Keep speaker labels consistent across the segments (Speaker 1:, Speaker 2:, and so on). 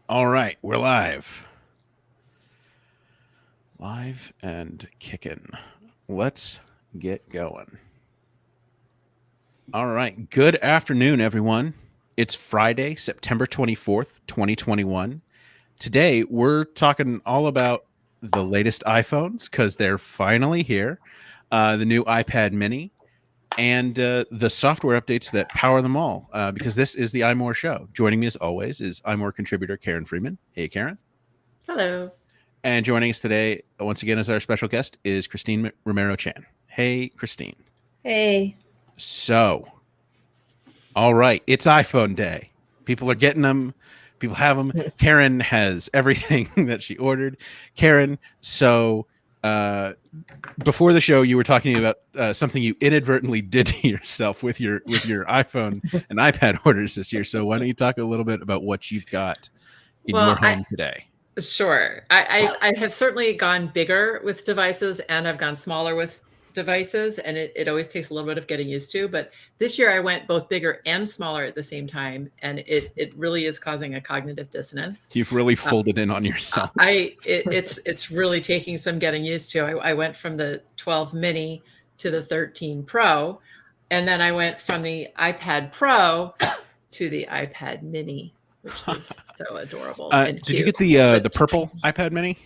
Speaker 1: All right, we're live. Live and kicking. Let's get going. All right, good afternoon, everyone. It's Friday, September 24th, 2021. Today, we're talking all about the latest iPhones because they're finally here, the new iPad mini, and the software updates that power them all, because this is the iMore show. Joining me, as always, is iMore contributor Karen Freeman. Hey, Karen.
Speaker 2: Hello.
Speaker 1: And joining us today, once again, as our special guest, is Christine Romero Chan. Hey, Christine.
Speaker 3: Hey.
Speaker 1: So, all right, it's iPhone day. People are getting them. People have them. Karen has everything that she ordered. Karen, so before the show, you were talking about something you inadvertently did to yourself with your iPhone and iPad orders this year. So why don't you talk a little bit about what you've got in your home today?
Speaker 2: Sure. I have certainly gone bigger with devices and I've gone smaller with devices, and it always takes a little bit of getting used to. But this year I went both bigger and smaller at the same time, and it really is causing a cognitive dissonance.
Speaker 1: You've really folded in on yourself.
Speaker 2: It's really taking some getting used to. I went from the 12 mini to the 13 Pro, and then I went from the iPad Pro to the iPad mini, which is so adorable. And
Speaker 1: did you get the purple iPad mini?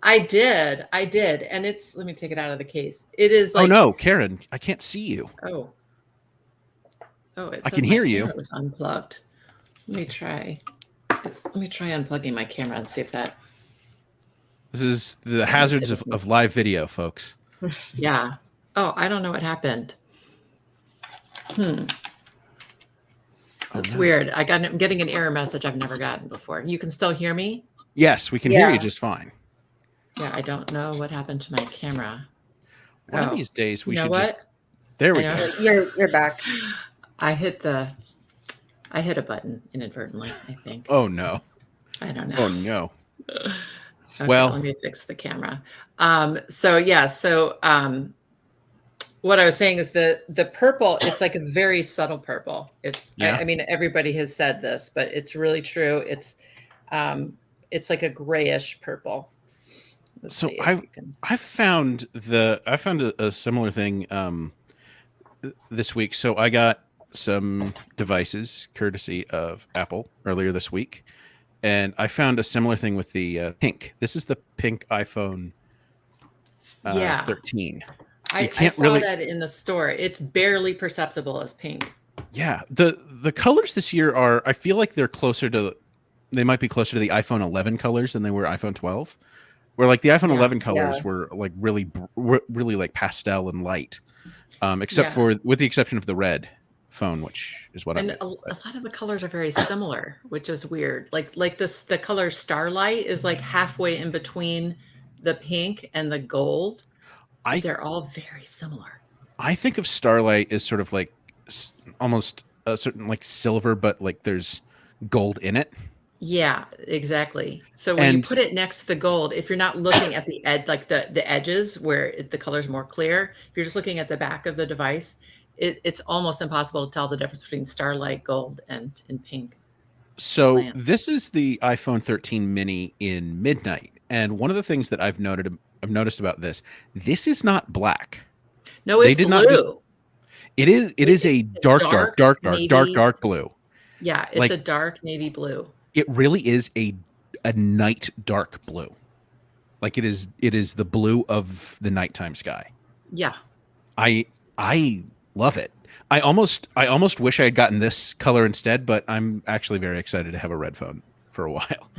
Speaker 2: I did, and it's. Let me take it out of the case. It is like.
Speaker 1: Oh no, Karen, I can't see you.
Speaker 2: Oh,
Speaker 1: I can hear you.
Speaker 2: It was unplugged. Let me try unplugging my camera and see if that.
Speaker 1: This is the hazards of live video, folks.
Speaker 2: Yeah. Oh, I don't know what happened. That's weird. I'm getting an error message I've never gotten before. You can still hear me?
Speaker 1: Yes, we can hear you just fine.
Speaker 2: Yeah, I don't know what happened to my camera.
Speaker 1: One of these days we should
Speaker 2: what?
Speaker 1: There we go.
Speaker 3: You're back.
Speaker 2: I hit a button inadvertently, I think.
Speaker 1: Oh no.
Speaker 2: I don't know.
Speaker 1: Oh no.
Speaker 2: Okay, well, let me fix the camera. What I was saying is the purple, it's like a very subtle purple. It's I mean, everybody has said this, but it's really true. It's like a grayish purple.
Speaker 1: I found a similar thing this week. So I got some devices courtesy of Apple earlier this week, and I found a similar thing with the pink. This is the pink iPhone 13.
Speaker 2: I saw that in the store. It's barely perceptible as pink.
Speaker 1: Yeah, the colors this year are. I feel like they're closer to. They might be closer to the iPhone 11 colors than they were iPhone 12. Where like the iPhone 11 colors were like really like pastel and light, except for with the exception of the red phone, which is what
Speaker 2: a lot of the colors are very similar, which is weird. Like this, the color Starlight is like halfway in between the pink and the gold. They're all very similar.
Speaker 1: I think of Starlight as sort of like almost a certain like silver, but like there's gold in it.
Speaker 2: Yeah, exactly. So when you put it next to the gold, if you're not looking at the edge, like the edges where the color's more clear, if you're just looking at the back of the device, it's almost impossible to tell the difference between Starlight, gold, and pink.
Speaker 1: So this is the iPhone 13 mini in midnight. And one of the things that I've noticed about this is not black.
Speaker 2: No, it's blue.
Speaker 1: It is a dark blue.
Speaker 2: Yeah, it's a dark navy blue.
Speaker 1: It really is a night dark blue. Like it is the blue of the nighttime sky.
Speaker 2: Yeah.
Speaker 1: I love it. I almost wish I had gotten this color instead, but I'm actually very excited to have a red phone for a while.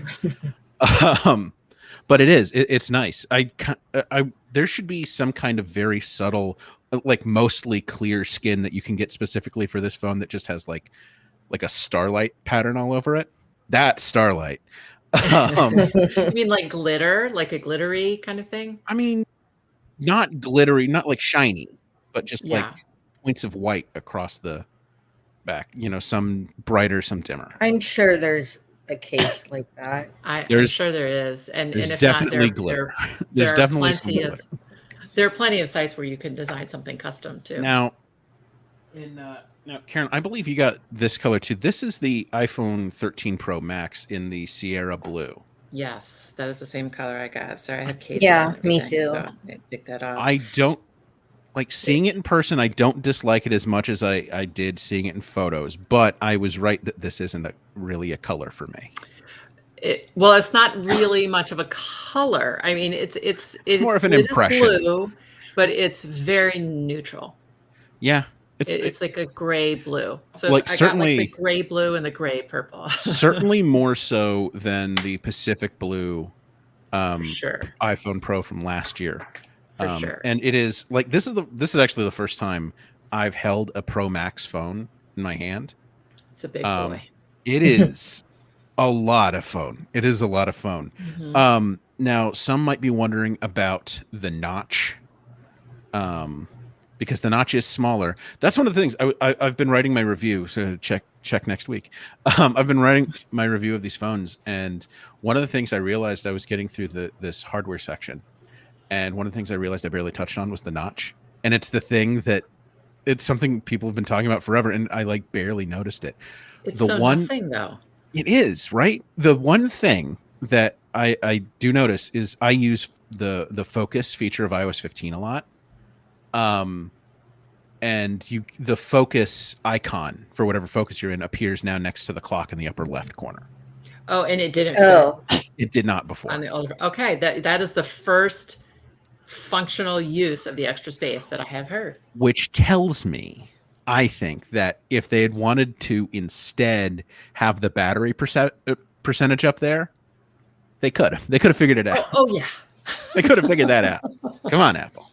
Speaker 1: But it's nice. There should be some kind of very subtle, like mostly clear skin that you can get specifically for this phone that just has like a starlight pattern all over it. That's Starlight.
Speaker 2: You mean like glitter, like a glittery kind of thing?
Speaker 1: I mean, not glittery, not like shiny, but just like points of white across the back. You know, some brighter, some dimmer.
Speaker 3: I'm sure there's a case like that.
Speaker 2: I'm sure there is, and if
Speaker 1: definitely
Speaker 2: not,
Speaker 1: glitter.
Speaker 2: There are plenty of sites where you can design something custom too.
Speaker 1: Now, Now, Karen, I believe you got this color too. This is the iPhone 13 Pro Max in the Sierra Blue.
Speaker 2: Yes, that is the same color I got. Sorry, I have cases
Speaker 3: Yeah,
Speaker 2: and
Speaker 3: me
Speaker 2: everything.
Speaker 3: too.
Speaker 2: So I picked that off.
Speaker 1: I don't like seeing it in person. I don't dislike it as much as I did seeing it in photos, but I was right that this isn't really a color for me.
Speaker 2: Well, it's not really much of a color. I mean, it's
Speaker 1: more of an
Speaker 2: it is
Speaker 1: impression.
Speaker 2: blue, but it's very neutral.
Speaker 1: Yeah,
Speaker 2: It's like a gray blue. So
Speaker 1: like
Speaker 2: I got like the
Speaker 1: certainly
Speaker 2: gray blue and the gray purple.
Speaker 1: certainly more so than the Pacific Blue
Speaker 2: For sure.
Speaker 1: iPhone Pro from last year.
Speaker 2: For sure.
Speaker 1: And it is like this is actually the first time I've held a Pro Max phone in my hand.
Speaker 2: It's a big boy.
Speaker 1: It is a lot of phone. It is a lot of phone.
Speaker 2: Mm-hmm.
Speaker 1: Now some might be wondering about the notch. Because the notch is smaller. That's one of the things I've been writing my review. So check next week. I've been writing my review of these phones, and one of the things I realized I was getting through this hardware section, and one of the things I realized I barely touched on was the notch. And it's the thing that it's something people have been talking about forever, and I like barely noticed it.
Speaker 2: It's
Speaker 1: The
Speaker 2: so
Speaker 1: one
Speaker 2: nothing though.
Speaker 1: It is, right? The one thing that I do notice is I use the focus feature of iOS 15 a lot. And the focus icon for whatever focus you're in appears now next to the clock in the upper left corner.
Speaker 2: Oh, and it didn't fit
Speaker 1: It did not before.
Speaker 2: on the older. Okay, that is the first functional use of the extra space that I have heard.
Speaker 1: Which tells me, I think, that if they had wanted to instead have the battery percentage up there, they could have. They could have figured it out.
Speaker 2: Oh yeah.
Speaker 1: They could have figured that out. Come on, Apple.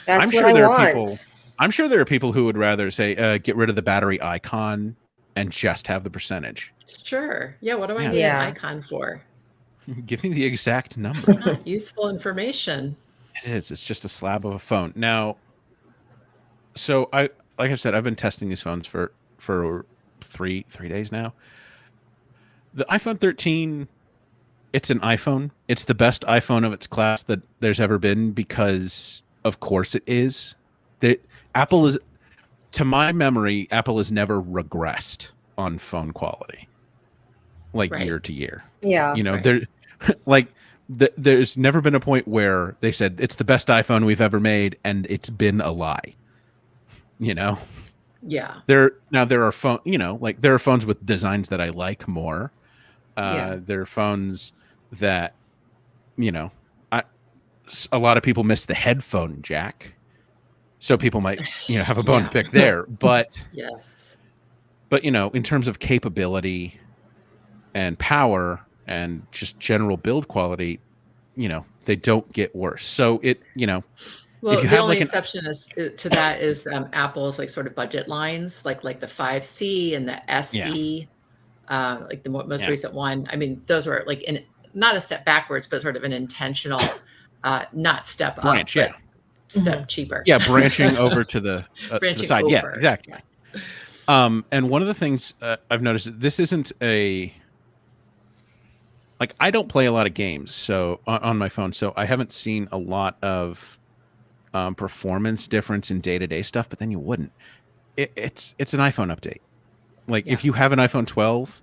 Speaker 3: That's what I want.
Speaker 1: I'm sure there are people who would rather say, get rid of the battery icon and just have the percentage.
Speaker 2: Sure. Yeah. What do I need an icon for?
Speaker 1: Give me the exact number.
Speaker 2: It's not useful information.
Speaker 1: It is. It's just a slab of a phone. Now, so like I said, I've been testing these phones for three days now. The iPhone 13, it's an iPhone. It's the best iPhone of its class that there's ever been because, of course, it is. Apple is, to my memory, Apple has never regressed on phone quality, like year to year.
Speaker 3: Yeah,
Speaker 1: there, there's never been a point where they said it's the best iPhone we've ever made, and it's been a lie. Yeah. There are there are phones with designs that I like more. There are phones that, a lot of people miss the headphone jack. So people might, have a bone to pick there, but
Speaker 2: yes,
Speaker 1: but in terms of capability and power and just general build quality, they don't get worse. So it,
Speaker 2: well,
Speaker 1: if you
Speaker 2: the
Speaker 1: have
Speaker 2: only exception to that is Apple's like sort of budget lines, like the 5C and the SE, like the most recent one. I mean, those were like not a step backwards, but sort of an intentional, not step
Speaker 1: branch,
Speaker 2: up, step cheaper.
Speaker 1: Yeah, branching over to the side.
Speaker 2: Over.
Speaker 1: Yeah, exactly.
Speaker 2: Yes.
Speaker 1: And one of the things I've noticed, this isn't I don't play a lot of games so on my phone, so I haven't seen a lot of performance difference in day-to-day stuff, but then you wouldn't. It's an iPhone update. If you have an iPhone 12,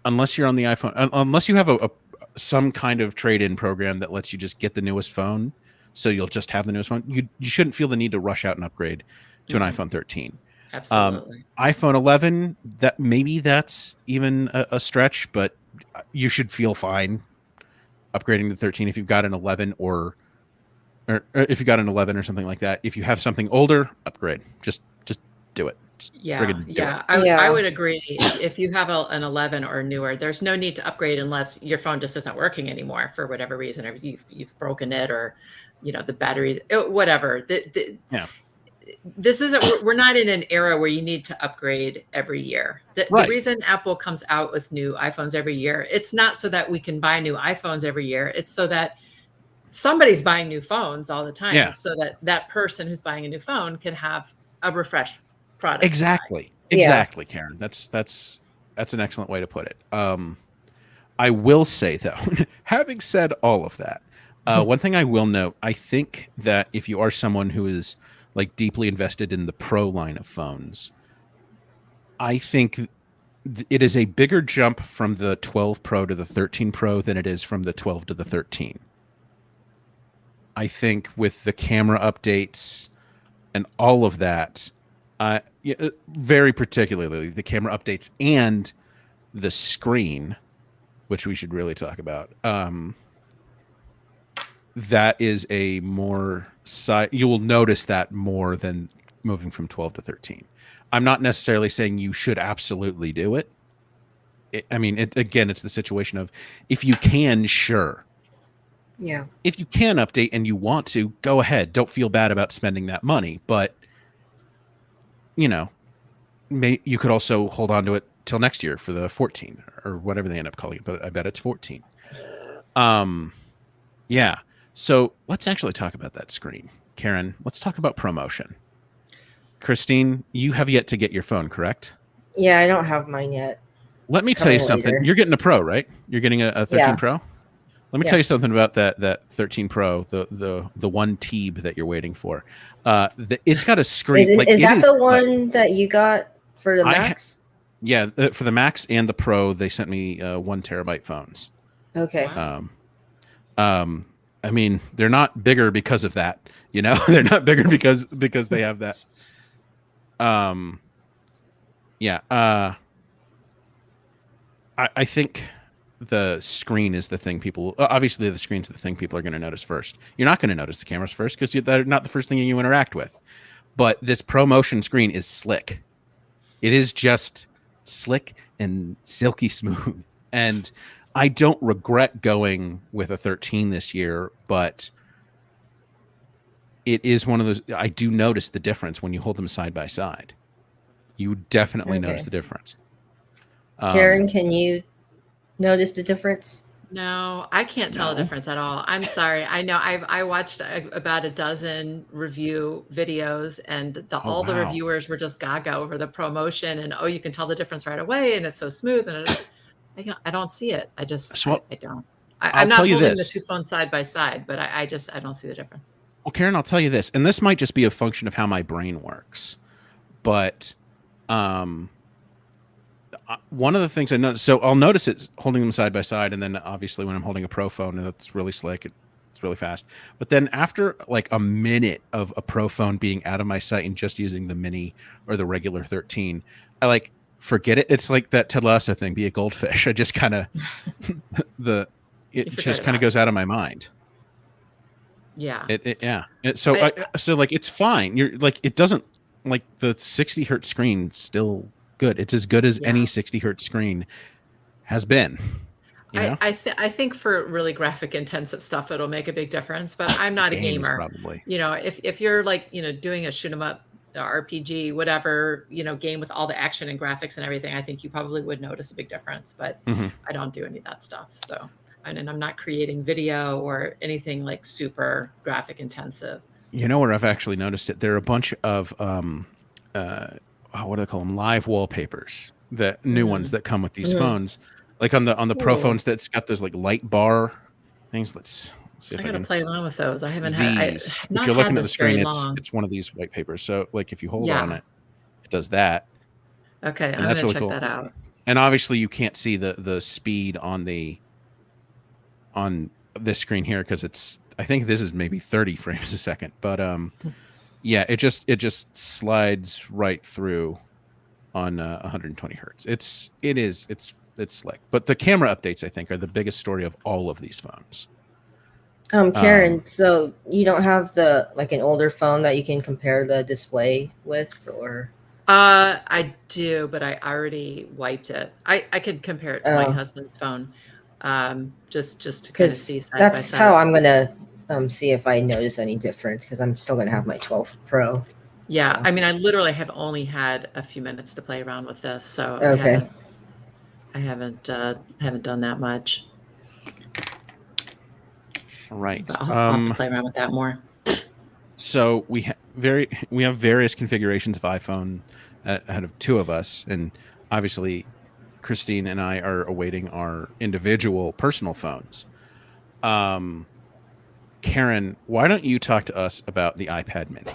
Speaker 1: unless you're on the iPhone, unless you have some kind of trade-in program that lets you just get the newest phone, so you'll just have the newest phone, you shouldn't feel the need to rush out and upgrade to an iPhone 13.
Speaker 2: Absolutely.
Speaker 1: iPhone 11, that's even a stretch, but you should feel fine upgrading to 13 if you've got an 11 or if you got an 11 or something like that. If you have something older, upgrade. Just do it.
Speaker 2: I would agree. If you have an 11 or newer, there's no need to upgrade unless your phone just isn't working anymore for whatever reason, or you've broken it, or the batteries, whatever. This isn't. We're not in an era where you need to upgrade every year. The reason Apple comes out with new iPhones every year, it's not so that we can buy new iPhones every year. It's so that somebody's buying new phones all the time, so that person who's buying a new phone can have a refreshed product.
Speaker 1: Exactly, Karen. That's an excellent way to put it. I will say though, having said all of that, one thing I will note, I think that if you are someone who is like deeply invested in the Pro line of phones, I think it is a bigger jump from the 12 Pro to the 13 Pro than it is from the 12 to the 13. I think with the camera updates and all of that, very particularly the camera updates and the screen, which we should really talk about. That is a more you will notice that more than moving from 12 to 13. I'm not necessarily saying you should absolutely do it. Again, it's the situation of if you can, sure.
Speaker 3: Yeah.
Speaker 1: If you can update and you want to, go ahead. Don't feel bad about spending that money. But, you could also hold on to it till next year for the 14 or whatever they end up calling it. But I bet it's 14. Yeah. So let's actually talk about that screen. Karen, let's talk about promotion. Christine, you have yet to get your phone, correct?
Speaker 3: Yeah, I don't have mine yet.
Speaker 1: Let me tell you something.
Speaker 3: Later.
Speaker 1: You're getting a Pro, right? You're getting a 13
Speaker 3: Yeah.
Speaker 1: Pro? Let me tell you something about that 13 Pro, the one Teeb that you're waiting for. It's got a screen.
Speaker 3: Is that the one that you got for the Max?
Speaker 1: Yeah, for the Max and the Pro, they sent me 1 terabyte phones.
Speaker 3: Okay.
Speaker 2: Wow.
Speaker 1: They're not bigger because of that. They're not bigger because they have that. I think the screen is the thing people. Obviously, the screen's the thing people are going to notice first. You're not going to notice the cameras first because they're not the first thing you interact with. But this ProMotion screen is slick. It is just slick and silky smooth. And I don't regret going with a 13 this year, but it is one of those. I do notice the difference when you hold them side by side. You definitely notice the difference.
Speaker 3: Karen, can you notice the difference?
Speaker 2: No, I can't tell the difference at all. I'm sorry. I know I watched about a dozen review videos, and all the reviewers were just gaga over the ProMotion, and you can tell the difference right away, and it's so smooth, and I don't see it. I don't. I'm not holding the two phones side by side, but I don't see the difference.
Speaker 1: Well, Karen, I'll tell you this, and this might just be a function of how my brain works, but one of the things I noticed, so I'll notice it holding them side by side, and then obviously when I'm holding a Pro phone, that's really slick. It's really fast. But then after like a minute of a Pro phone being out of my sight and just using the Mini or the regular 13, I forget it. It's like that Ted Lasso thing, be a goldfish. I just kind of it just kind of goes out of my mind.
Speaker 2: Yeah.
Speaker 1: So it's fine. You're it doesn't the 60 hertz screen still good. It's as good as any 60 hertz screen has been.
Speaker 2: I think for really graphic intensive stuff, it'll make a big difference. But I'm not a gamer.
Speaker 1: Probably.
Speaker 2: If you're doing a shoot 'em up RPG, whatever game with all the action and graphics and everything, I think you probably would notice a big difference. But I don't do any of that stuff. So and I'm not creating video or anything super graphic intensive.
Speaker 1: Where I've actually noticed it, there are a bunch of what do they call them? Live wallpapers, the new ones that come with these phones, on the Pro phones that's got those light bar things. Let's see if I can
Speaker 2: play around with those. I haven't
Speaker 1: these.
Speaker 2: had.
Speaker 1: If you're looking at the screen, it's one of these white papers. So if you hold on it, it does that.
Speaker 2: Okay,
Speaker 1: and
Speaker 2: I'm
Speaker 1: that's
Speaker 2: gonna
Speaker 1: really
Speaker 2: check that out.
Speaker 1: And obviously, you can't see the speed on this screen here because I think this is maybe 30 frames a second, but it just slides right through on 120 hertz. It's slick, but the camera updates I think are the biggest story of all of these phones.
Speaker 3: Karen, so you don't have an older phone that you can compare the display with, or?
Speaker 2: I do, but I already wiped it. I could compare it to my husband's phone, just to kind of see side by side.
Speaker 3: That's how I'm gonna see if I notice any difference, because I'm still gonna have my 12 Pro.
Speaker 2: Yeah, so. I literally have only had a few minutes to play around with this, so
Speaker 3: okay.
Speaker 2: I haven't done that much.
Speaker 1: All right.
Speaker 2: I'll have to play around with that more.
Speaker 1: So we have various configurations of iPhone out of two of us, and obviously Christine and I are awaiting our individual personal phones. Karen, why don't you talk to us about the iPad Mini?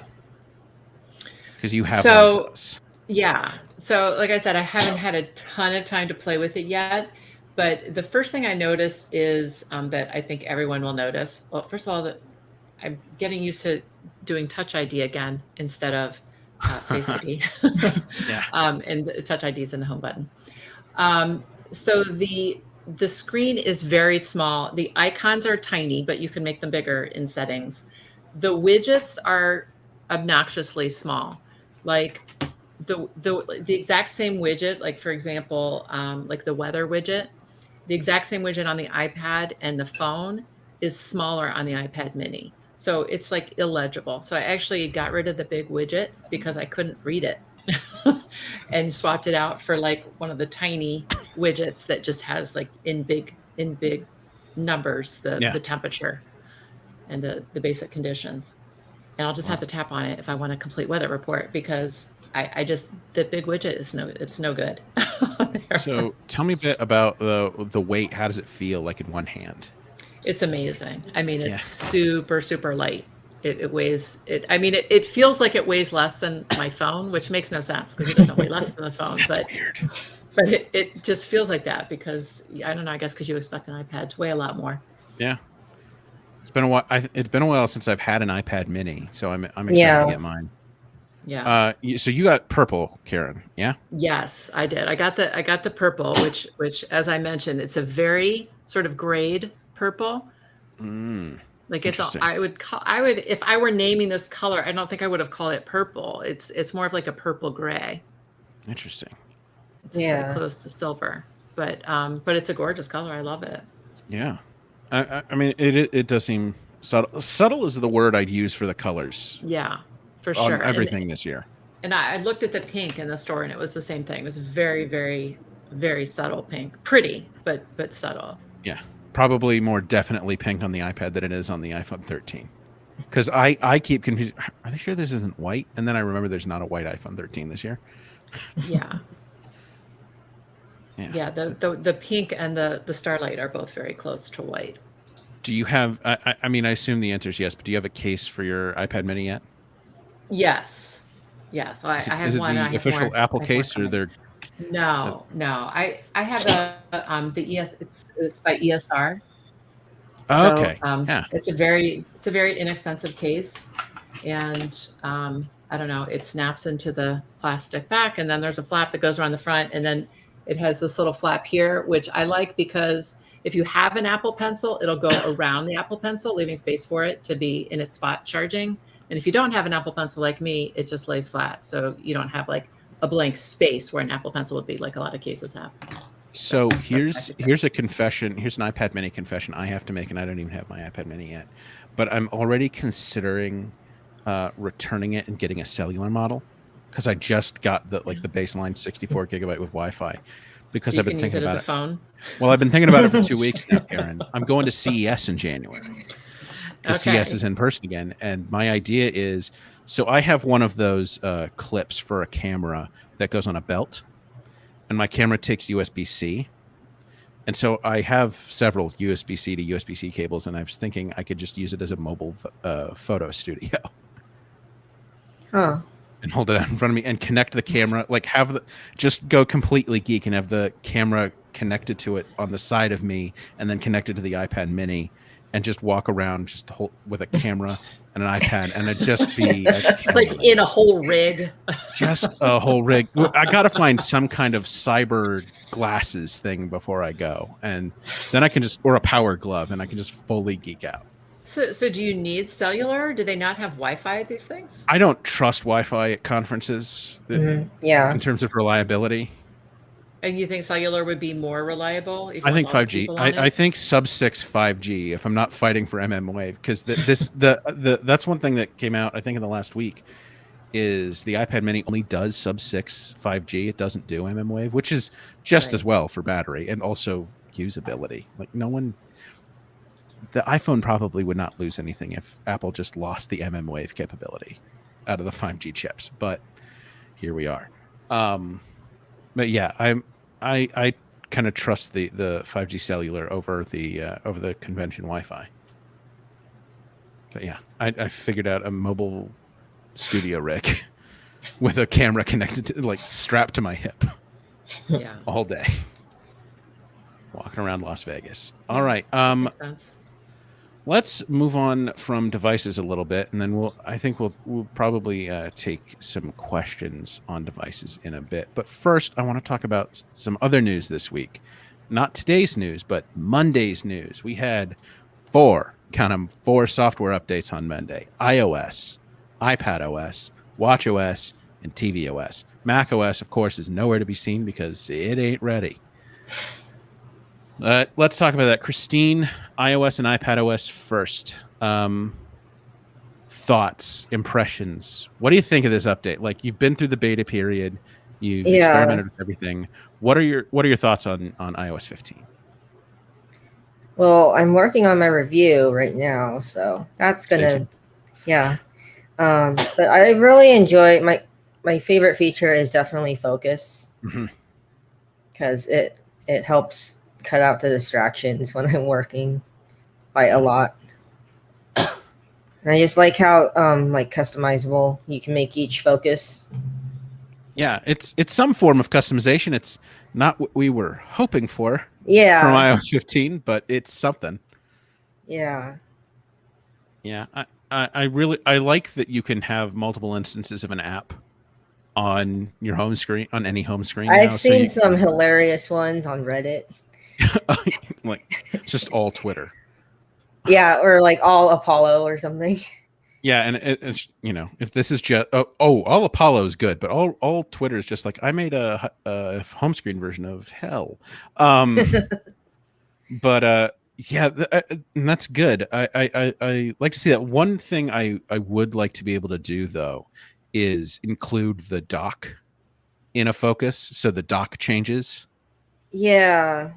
Speaker 1: Because you have one of
Speaker 2: So
Speaker 1: those.
Speaker 2: yeah. So like I said, I haven't had a ton of time to play with it yet. But the first thing I notice is that I think everyone will notice. Well, first of all, that I'm getting used to doing Touch ID again instead of Face ID.
Speaker 1: Yeah.
Speaker 2: And Touch ID is in the home button. So the screen is very small. The icons are tiny, but you can make them bigger in settings. The widgets are obnoxiously small. Like the exact same widget, like for example, like the weather widget, the exact same widget on the iPad and the phone is smaller on the iPad mini. So it's like illegible. So I actually got rid of the big widget because I couldn't read it and swapped it out for like one of the tiny widgets that just has like in big numbers the temperature and the basic conditions. And I'll just have to tap on it if I want a complete weather report because I just the big widget is it's no good.
Speaker 1: So tell me a bit about the weight. How does it feel like in one hand?
Speaker 2: It's amazing. I mean, it's
Speaker 1: Yeah.
Speaker 2: super light. It weighs it. I mean, it feels like it weighs less than my phone, which makes no sense because it doesn't weigh less than the phone.
Speaker 1: That's weird.
Speaker 2: But it just feels like that because I don't know. I guess because you expect an iPad to weigh a lot more.
Speaker 1: Yeah. It's been a while. It's been a while since I've had an iPad mini, so I'm excited to get mine.
Speaker 2: Yeah.
Speaker 1: So you got purple, Karen? Yeah.
Speaker 2: Yes, I did. I got the purple, which as I mentioned, it's a very sort of grade purple. Like it's I would if I were naming this color, I don't think I would have called it purple. It's more of like a purple gray.
Speaker 1: Interesting.
Speaker 2: It's very close to silver, but it's a gorgeous color. I love it.
Speaker 1: Yeah. I mean it does seem subtle. Subtle is the word I'd use for the colors.
Speaker 2: Yeah, for sure.
Speaker 1: On everything this year.
Speaker 2: And I looked at the pink in the store and it was the same thing. It was very subtle pink. Pretty, but subtle.
Speaker 1: Yeah. Probably more definitely pink on the iPad than it is on the iPhone 13. Because I keep confused. Are they sure this isn't white? And then I remember there's not a white iPhone 13 this year.
Speaker 2: Yeah. Yeah. The pink and the Starlight are both very close to white.
Speaker 1: Do you have? I mean, I assume the answer is yes. But do you have a case for your iPad Mini yet?
Speaker 2: Yes. I have
Speaker 1: is it
Speaker 2: one.
Speaker 1: the official Apple case, or they're?
Speaker 2: No. I have the ES. It's by ESR.
Speaker 1: Oh, okay.
Speaker 2: Yeah. It's a very inexpensive case, and I don't know. It snaps into the plastic back, and then there's a flap that goes around the front, and then it has this little flap here, which I like because if you have an Apple Pencil, it'll go around the Apple Pencil, leaving space for it to be in its spot charging. And if you don't have an Apple Pencil like me, it just lays flat, so you don't have like a blank space where an Apple Pencil would be, like a lot of cases have.
Speaker 1: So here's a confession. Here's an iPad Mini confession I have to make, and I don't even have my iPad Mini yet. But I'm already considering returning it and getting a cellular model because I just got the baseline 64 gigabyte with Wi-Fi. Because
Speaker 2: so
Speaker 1: I've been thinking about it.
Speaker 2: Phone?
Speaker 1: Well, I've been thinking about it for 2 weeks now, Karen. I'm going to CES in January because CES is in person again, and my idea is so I have one of those clips for a camera that goes on a belt. And my camera takes USB-C. And so I have several USB-C to USB-C cables, and I was thinking I could just use it as a mobile photo studio.
Speaker 3: Oh.
Speaker 1: And hold it out in front of me and connect the camera, just go completely geek and have the camera connected to it on the side of me and then connected to the iPad Mini and just walk around with a camera and an iPad and it'd just be
Speaker 2: like in a whole rig.
Speaker 1: Just a whole rig. I got to find some kind of cyber glasses thing before I go. And then I can or a power glove and I can just fully geek out.
Speaker 2: So do you need cellular? Do they not have Wi-Fi at these things?
Speaker 1: I don't trust Wi-Fi at conferences.
Speaker 3: Yeah.
Speaker 1: In terms of reliability.
Speaker 2: And you think cellular would be more reliable?
Speaker 1: I think 5G. I think sub-6 5G. If I'm not fighting for mmWave, because that's one thing that came out I think in the last week is the iPad Mini only does sub-6 5G. It doesn't do mmWave, which is just as well for battery and also usability. Like the iPhone probably would not lose anything if Apple just lost the mmWave capability out of the 5G chips. But here we are. But yeah, I kind of trust the 5G cellular over the convention Wi-Fi. But yeah, I figured out a mobile studio rig. with a camera connected to, like, strapped to my hip
Speaker 2: Yeah.
Speaker 1: all day, walking around Las Vegas. All
Speaker 2: Yeah,
Speaker 1: right.
Speaker 2: makes sense.
Speaker 1: Let's move on from devices a little bit, and then I think we'll probably take some questions on devices in a bit. But first, I want to talk about some other news this week. Not today's news, but Monday's news. We had count them, 4 software updates on Monday: iOS, iPadOS, watchOS, and tvOS. macOS, of course, is nowhere to be seen because it ain't ready. Let's talk about that. Christine, iOS and iPadOS first. Thoughts, impressions. What do you think of this update? Like, you've been through the beta period, you've experimented with everything. What are your thoughts on iOS 15?
Speaker 3: Well, I'm working on my review right now, so that's
Speaker 1: Stay
Speaker 3: gonna,
Speaker 1: tuned.
Speaker 3: yeah. But I really enjoy my favorite feature is definitely focus, because it helps cut out the distractions when I'm working by a lot. And I just like how like customizable you can make each focus.
Speaker 1: Yeah, it's some form of customization. It's not what we were hoping for from
Speaker 3: Yeah,
Speaker 1: iOS 15, but it's something.
Speaker 3: yeah,
Speaker 1: Yeah, I really like that you can have multiple instances of an app on your home screen, on any home screen now.
Speaker 3: I've seen some hilarious ones on Reddit.
Speaker 1: Like, it's just all Twitter.
Speaker 3: Yeah, or like all Apollo or something.
Speaker 1: Yeah, and it's, if this is just all Apollo is good, but all Twitter is just like, I made a home screen version of hell. But yeah, and that's good. I like to see that. One thing I would like to be able to do, though, is include the dock in a focus, so the dock changes.
Speaker 3: Yeah.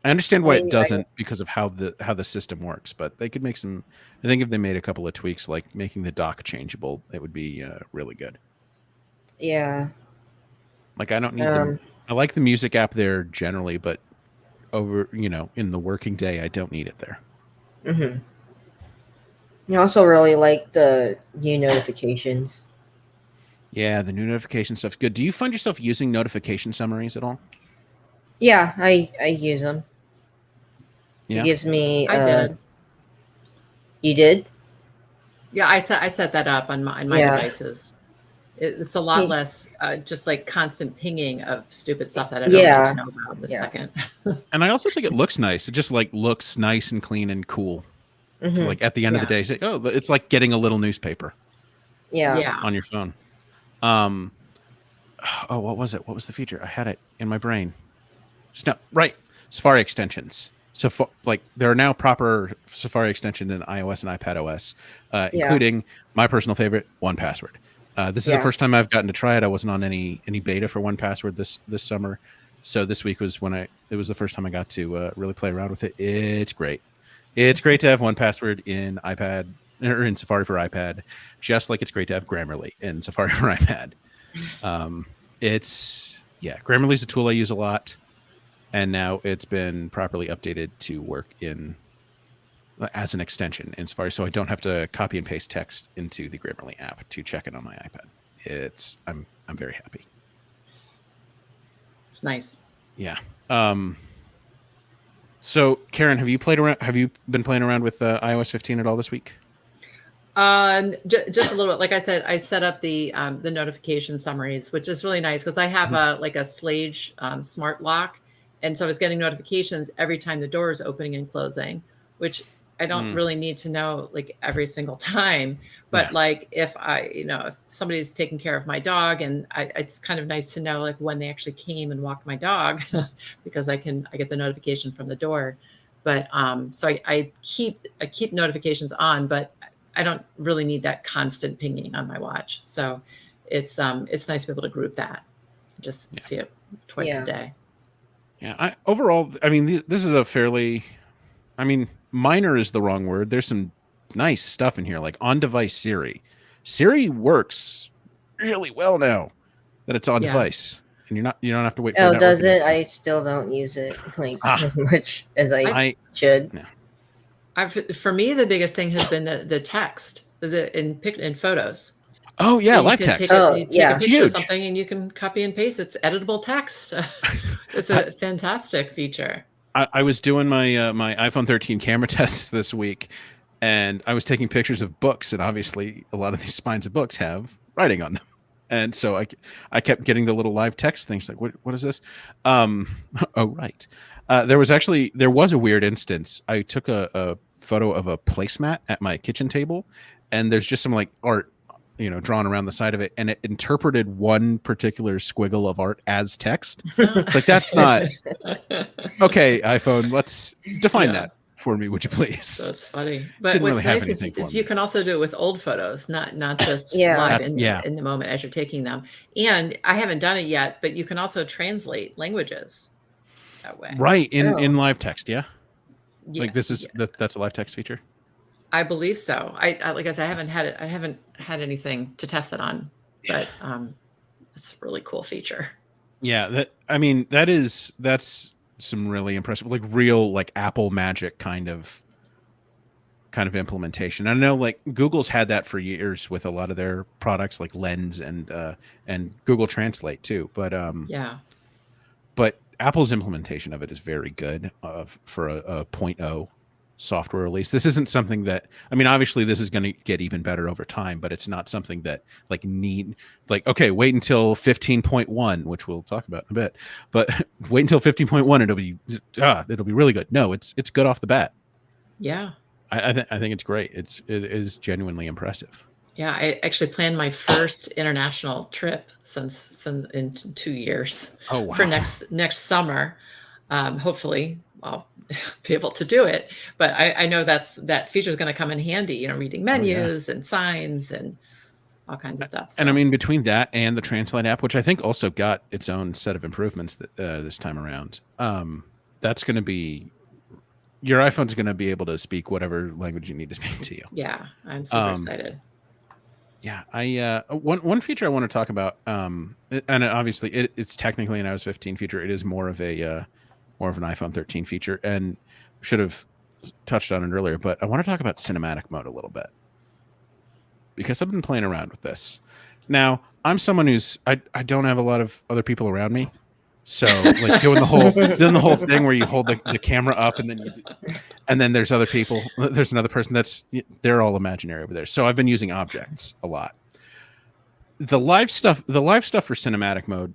Speaker 1: I understand why it doesn't because of how the system works, but they could make some. I think if they made a couple of tweaks, like making the dock changeable, it would be really good.
Speaker 3: Yeah.
Speaker 1: Like, I don't need them. I like the music app there generally, but over in the working day, I don't need it there.
Speaker 3: Mm-hmm. I also really like the new notifications.
Speaker 1: Yeah, the new notification stuff's good. Do you find yourself using notification summaries at all?
Speaker 3: Yeah, I use them.
Speaker 1: Yeah.
Speaker 3: It gives me.
Speaker 2: I did.
Speaker 3: You did?
Speaker 2: Yeah, I set that up on my devices. It's a lot less just like constant pinging of stupid stuff that I don't need to know about the second.
Speaker 1: And I also think it looks nice. It just like looks nice and clean and cool.
Speaker 3: Mm-hmm.
Speaker 1: So, like, at the end of the day, say, oh, it's like getting a little newspaper.
Speaker 3: Yeah.
Speaker 1: On your phone. What was it? What was the feature? I had it in my brain. Safari extensions. So, like, there are now proper Safari extensions in iOS and iPadOS, including my personal favorite, 1Password. This is the first time I've gotten to try it. I wasn't on any beta for 1Password this summer, so this week was it was the first time I got to really play around with it. It's great. It's great to have 1Password in iPad or in Safari for iPad, just like it's great to have Grammarly in Safari for iPad. Grammarly is a tool I use a lot, and now it's been properly updated to work as an extension in Safari, so I don't have to copy and paste text into the Grammarly app to check it on my iPad. I'm very happy.
Speaker 2: Nice.
Speaker 1: Yeah. So, Karen, have you been playing around with iOS 15 at all this week?
Speaker 2: Just a little bit. Like I said, I set up the notification summaries, which is really nice because I have a Slage smart lock, and so I was getting notifications every time the door is opening and closing, which I don't really need to know like every single time. But like if if somebody's taking care of my dog, and it's kind of nice to know like when they actually came and walked my dog because I get the notification from the door. But so I keep notifications on, but I don't really need that constant pinging on my watch. So it's nice to be able to group that, just see it twice a day.
Speaker 1: Yeah. Overall, I mean, this is a fairly, minor is the wrong word. There's some nice stuff in here, like on-device Siri. Siri works really well now that it's on device, and you don't have to wait for.
Speaker 3: Oh, does it? I still don't use it like as much as I should.
Speaker 2: Yeah. For me, the biggest thing has been the text in photos.
Speaker 1: Oh yeah,
Speaker 2: So you
Speaker 1: live
Speaker 2: can
Speaker 1: text.
Speaker 2: you take
Speaker 3: yeah.
Speaker 2: a
Speaker 1: It's
Speaker 2: picture of
Speaker 1: huge.
Speaker 2: something and you can copy and paste. It's editable text. It's a fantastic feature.
Speaker 1: I was doing my my iPhone 13 camera tests this week, and I was taking pictures of books, and obviously a lot of these spines of books have writing on them, and so I kept getting the little live text things like what is this? Oh right, there was a weird instance. I took a photo of a placemat at my kitchen table, and there's just some like art, drawn around the side of it, and it interpreted one particular squiggle of art as text. It's like that's not okay, iPhone. Let's define
Speaker 2: Yeah.
Speaker 1: that for me, would you please?
Speaker 2: That's funny. But
Speaker 1: Didn't really
Speaker 2: what's
Speaker 1: have
Speaker 2: nice
Speaker 1: anything for
Speaker 2: is
Speaker 1: me.
Speaker 2: you can also do it with old photos, not just
Speaker 3: Yeah.
Speaker 2: live
Speaker 1: Yeah.
Speaker 2: in the moment as you're taking them. And I haven't done it yet, but you can also translate languages that way.
Speaker 1: Right
Speaker 3: Oh.
Speaker 1: in live text, yeah.
Speaker 2: Yeah,
Speaker 1: Like this is
Speaker 2: yeah.
Speaker 1: that's a live text feature.
Speaker 2: I believe so. I like I said, I haven't had anything to test it on, but it's a really cool feature.
Speaker 1: Yeah, that's some really impressive, like real like Apple magic kind of implementation. I know like Google's had that for years with a lot of their products like Lens and Google Translate too. But
Speaker 2: Yeah.
Speaker 1: but Apple's implementation of it is very good for a 0.0 software release. This isn't something that, I mean, obviously this is going to get even better over time, but it's not something that okay, wait until 15.1, which we'll talk about in a bit, but wait until 15.1. It'll be really good. No, it's good off the bat.
Speaker 2: Yeah.
Speaker 1: I think it's great. It is genuinely impressive.
Speaker 2: Yeah, I actually planned my first international trip since in 2 years.
Speaker 1: Oh, wow.
Speaker 2: For next summer. Hopefully I'll be able to do it. But I know that feature is going to come in handy, reading menus and signs and all kinds of stuff. So.
Speaker 1: And I mean, between that and the Translate app, which I think also got its own set of improvements this time around, that's going to be, your iPhone's going to be able to speak whatever language you need to speak to you.
Speaker 2: Yeah, I'm super excited.
Speaker 1: Yeah, one feature I want to talk about, and obviously it's technically an iOS 15 feature. It is more of an iPhone 13 feature, and should have touched on it earlier. But I want to talk about cinematic mode a little bit because I've been playing around with this. Now I'm someone who's I don't have a lot of other people around me, so like doing the whole thing where you hold the camera up and then there's other people. There's another person they're all imaginary over there. So I've been using objects a lot. The live stuff for cinematic mode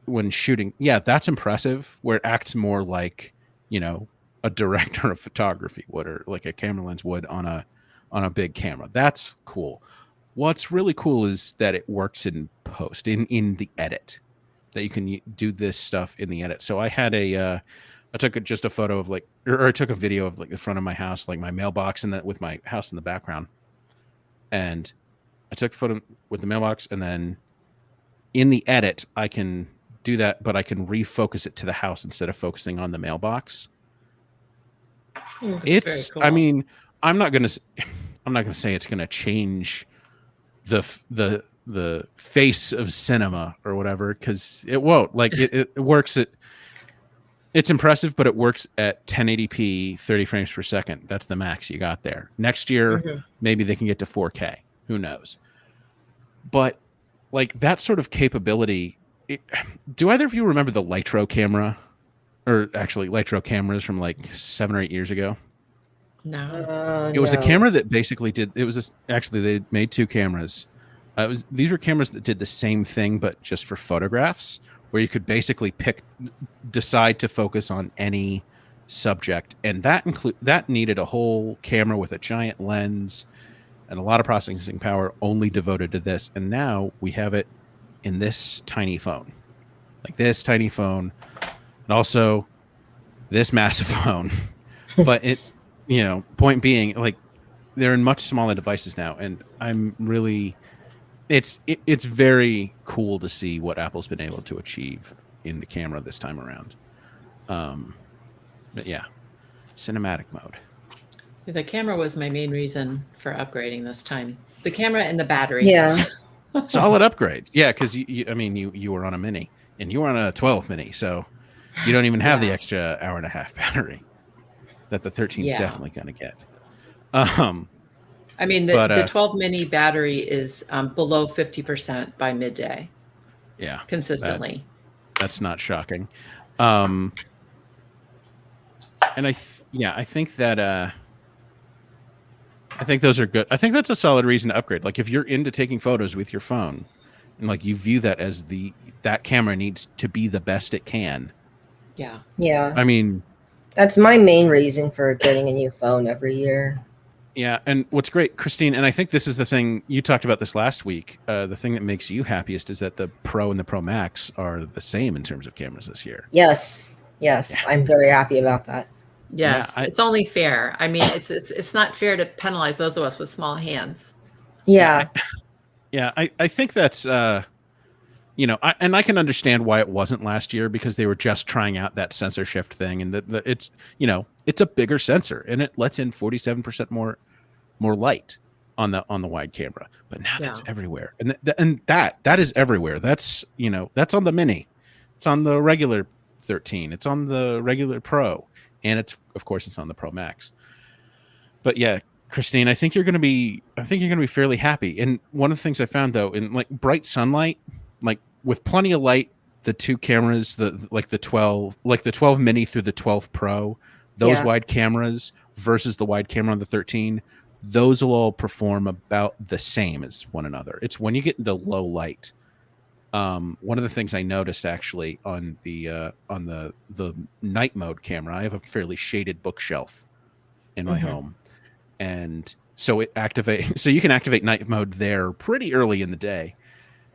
Speaker 1: when shooting, yeah, that's impressive. Where it acts more like a director of photography would, or like a camera lens would on a big camera. That's cool. What's really cool is that it works in post in the edit. That you can do this stuff in the edit. So I had I took just a photo of I took a video of like the front of my house, like my mailbox, and that with my house in the background. And I took the photo with the mailbox, and then in the edit, I can do that, but I can refocus it to the house instead of focusing on the mailbox.
Speaker 2: It's very cool.
Speaker 1: I mean, I'm not gonna say it's gonna change the face of cinema or whatever, because it won't. Like it works it's impressive, but it works at 1080p 30 frames per second. That's the max you got there. Next year maybe they can get to 4K, who knows. But like that sort of capability, do either of you remember the Lytro camera, or actually Lytro cameras from like 7 or 8 years ago?
Speaker 2: No.
Speaker 1: It was a camera that basically actually they made two cameras. These were cameras that did the same thing, but just for photographs, where you could basically decide to focus on any subject, and that needed a whole camera with a giant lens and a lot of processing power, only devoted to this. And now we have it in this tiny phone, and also this massive phone. But point being, like they're in much smaller devices now, and I'm really. It's very cool to see what Apple's been able to achieve in the camera this time around. But yeah, cinematic mode.
Speaker 2: The camera was my main reason for upgrading this time. The camera and the battery.
Speaker 3: Yeah.
Speaker 1: Solid upgrades. Yeah, because you were on a mini and you were on a 12 mini, so you don't even have the extra hour and a half battery that the 13 is definitely going to get.
Speaker 2: I mean,
Speaker 1: But,
Speaker 2: the 12 mini battery is below 50% by midday
Speaker 1: yeah,
Speaker 2: consistently.
Speaker 1: that's not shocking. And I think that I think those are good. I think that's a solid reason to upgrade. Like if you're into taking photos with your phone and like you view that as that camera needs to be the best it can.
Speaker 2: Yeah.
Speaker 3: Yeah.
Speaker 1: I mean,
Speaker 3: That's my main reason for getting a new phone every year.
Speaker 1: yeah, and what's great, Christine, and I think this is the thing you talked about this last week. The thing that makes you happiest is that the Pro and the Pro Max are the same in terms of cameras this year.
Speaker 3: Yes.
Speaker 1: Yeah.
Speaker 3: I'm very happy about that.
Speaker 2: Yes,
Speaker 1: Yeah,
Speaker 2: it's only fair. I mean, it's not fair to penalize those of us with small hands.
Speaker 3: Yeah.
Speaker 1: I think that's I can understand why it wasn't last year because they were just trying out that sensor shift thing, and it's it's a bigger sensor and it lets in 47% more light on the wide camera. But now that's everywhere, and that is everywhere. That's that's on the Mini, it's on the regular 13, it's on the regular Pro, and of course it's on the Pro Max. But yeah, Christine, I think you're going to be fairly happy. And one of the things I found though, in like bright sunlight, like with plenty of light, the two cameras, the 12 mini through the 12 Pro, those wide cameras versus the wide camera on the 13, those will all perform about the same as one another. It's when you get into low light. One of the things I noticed actually on the night mode camera, I have a fairly shaded bookshelf in my home. And so you can activate night mode there pretty early in the day.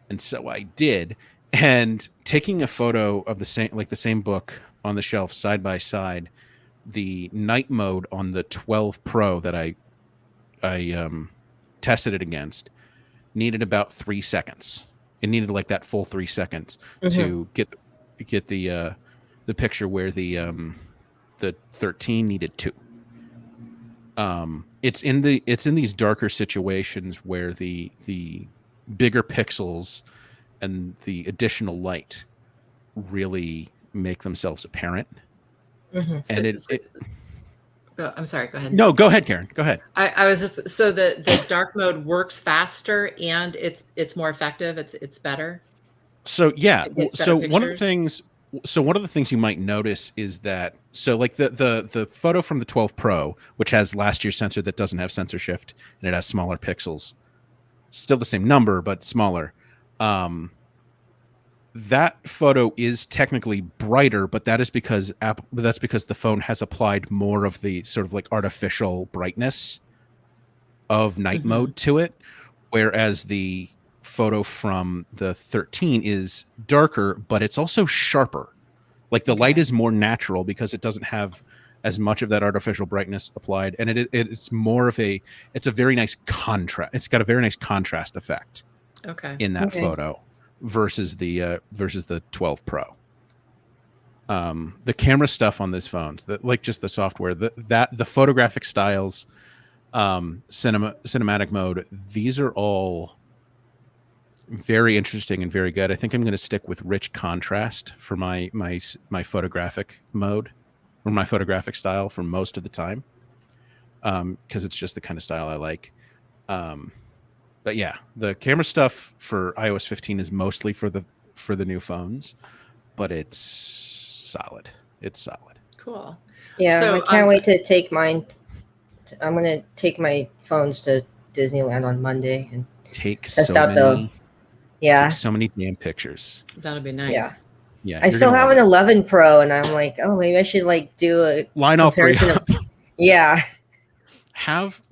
Speaker 1: And so I did, and taking a photo of the same book on the shelf side by side, the night mode on the 12 Pro that I tested it against needed about 3 seconds. It needed like that full 3 seconds to get the picture where the 13 needed 2. It's in these darker situations where the bigger pixels and the additional light really make themselves apparent. And
Speaker 2: I'm sorry, go ahead.
Speaker 1: No, go ahead, Karen. Go ahead.
Speaker 2: I was just, so the dark mode works faster and it's more effective. It's better.
Speaker 1: So yeah. So
Speaker 2: pictures.
Speaker 1: one of the things you might notice is that, so like the photo from the 12 Pro, which has last year's sensor that doesn't have sensor shift and it has smaller pixels, still the same number, but smaller. That photo is technically brighter, but that's because the phone has applied more of the sort of like artificial brightness of night mode to it. Whereas the photo from the 13 is darker, but it's also sharper. Like the light is more natural because it doesn't have as much of that artificial brightness applied, and it's more of it's a very nice contrast. It's got a very nice contrast effect in that photo versus the 12 Pro. The camera stuff on these phones, like just the software, the photographic styles, cinematic mode, these are all very interesting and very good. I think I'm going to stick with rich contrast for my photographic mode or my photographic style for most of the time, because it's just the kind of style I like. But yeah, the camera stuff for iOS 15 is mostly for the new phones, but it's solid. It's solid.
Speaker 2: Cool.
Speaker 3: Yeah, so, I can't wait to take mine. I'm going to take my phones to Disneyland on Monday and
Speaker 1: take
Speaker 3: test out the. Yeah.
Speaker 1: Take so many damn pictures.
Speaker 2: That'll be nice.
Speaker 3: Yeah. I still have an 11 Pro, and I'm like, oh, maybe I should like do a
Speaker 1: line all three up.
Speaker 3: Yeah.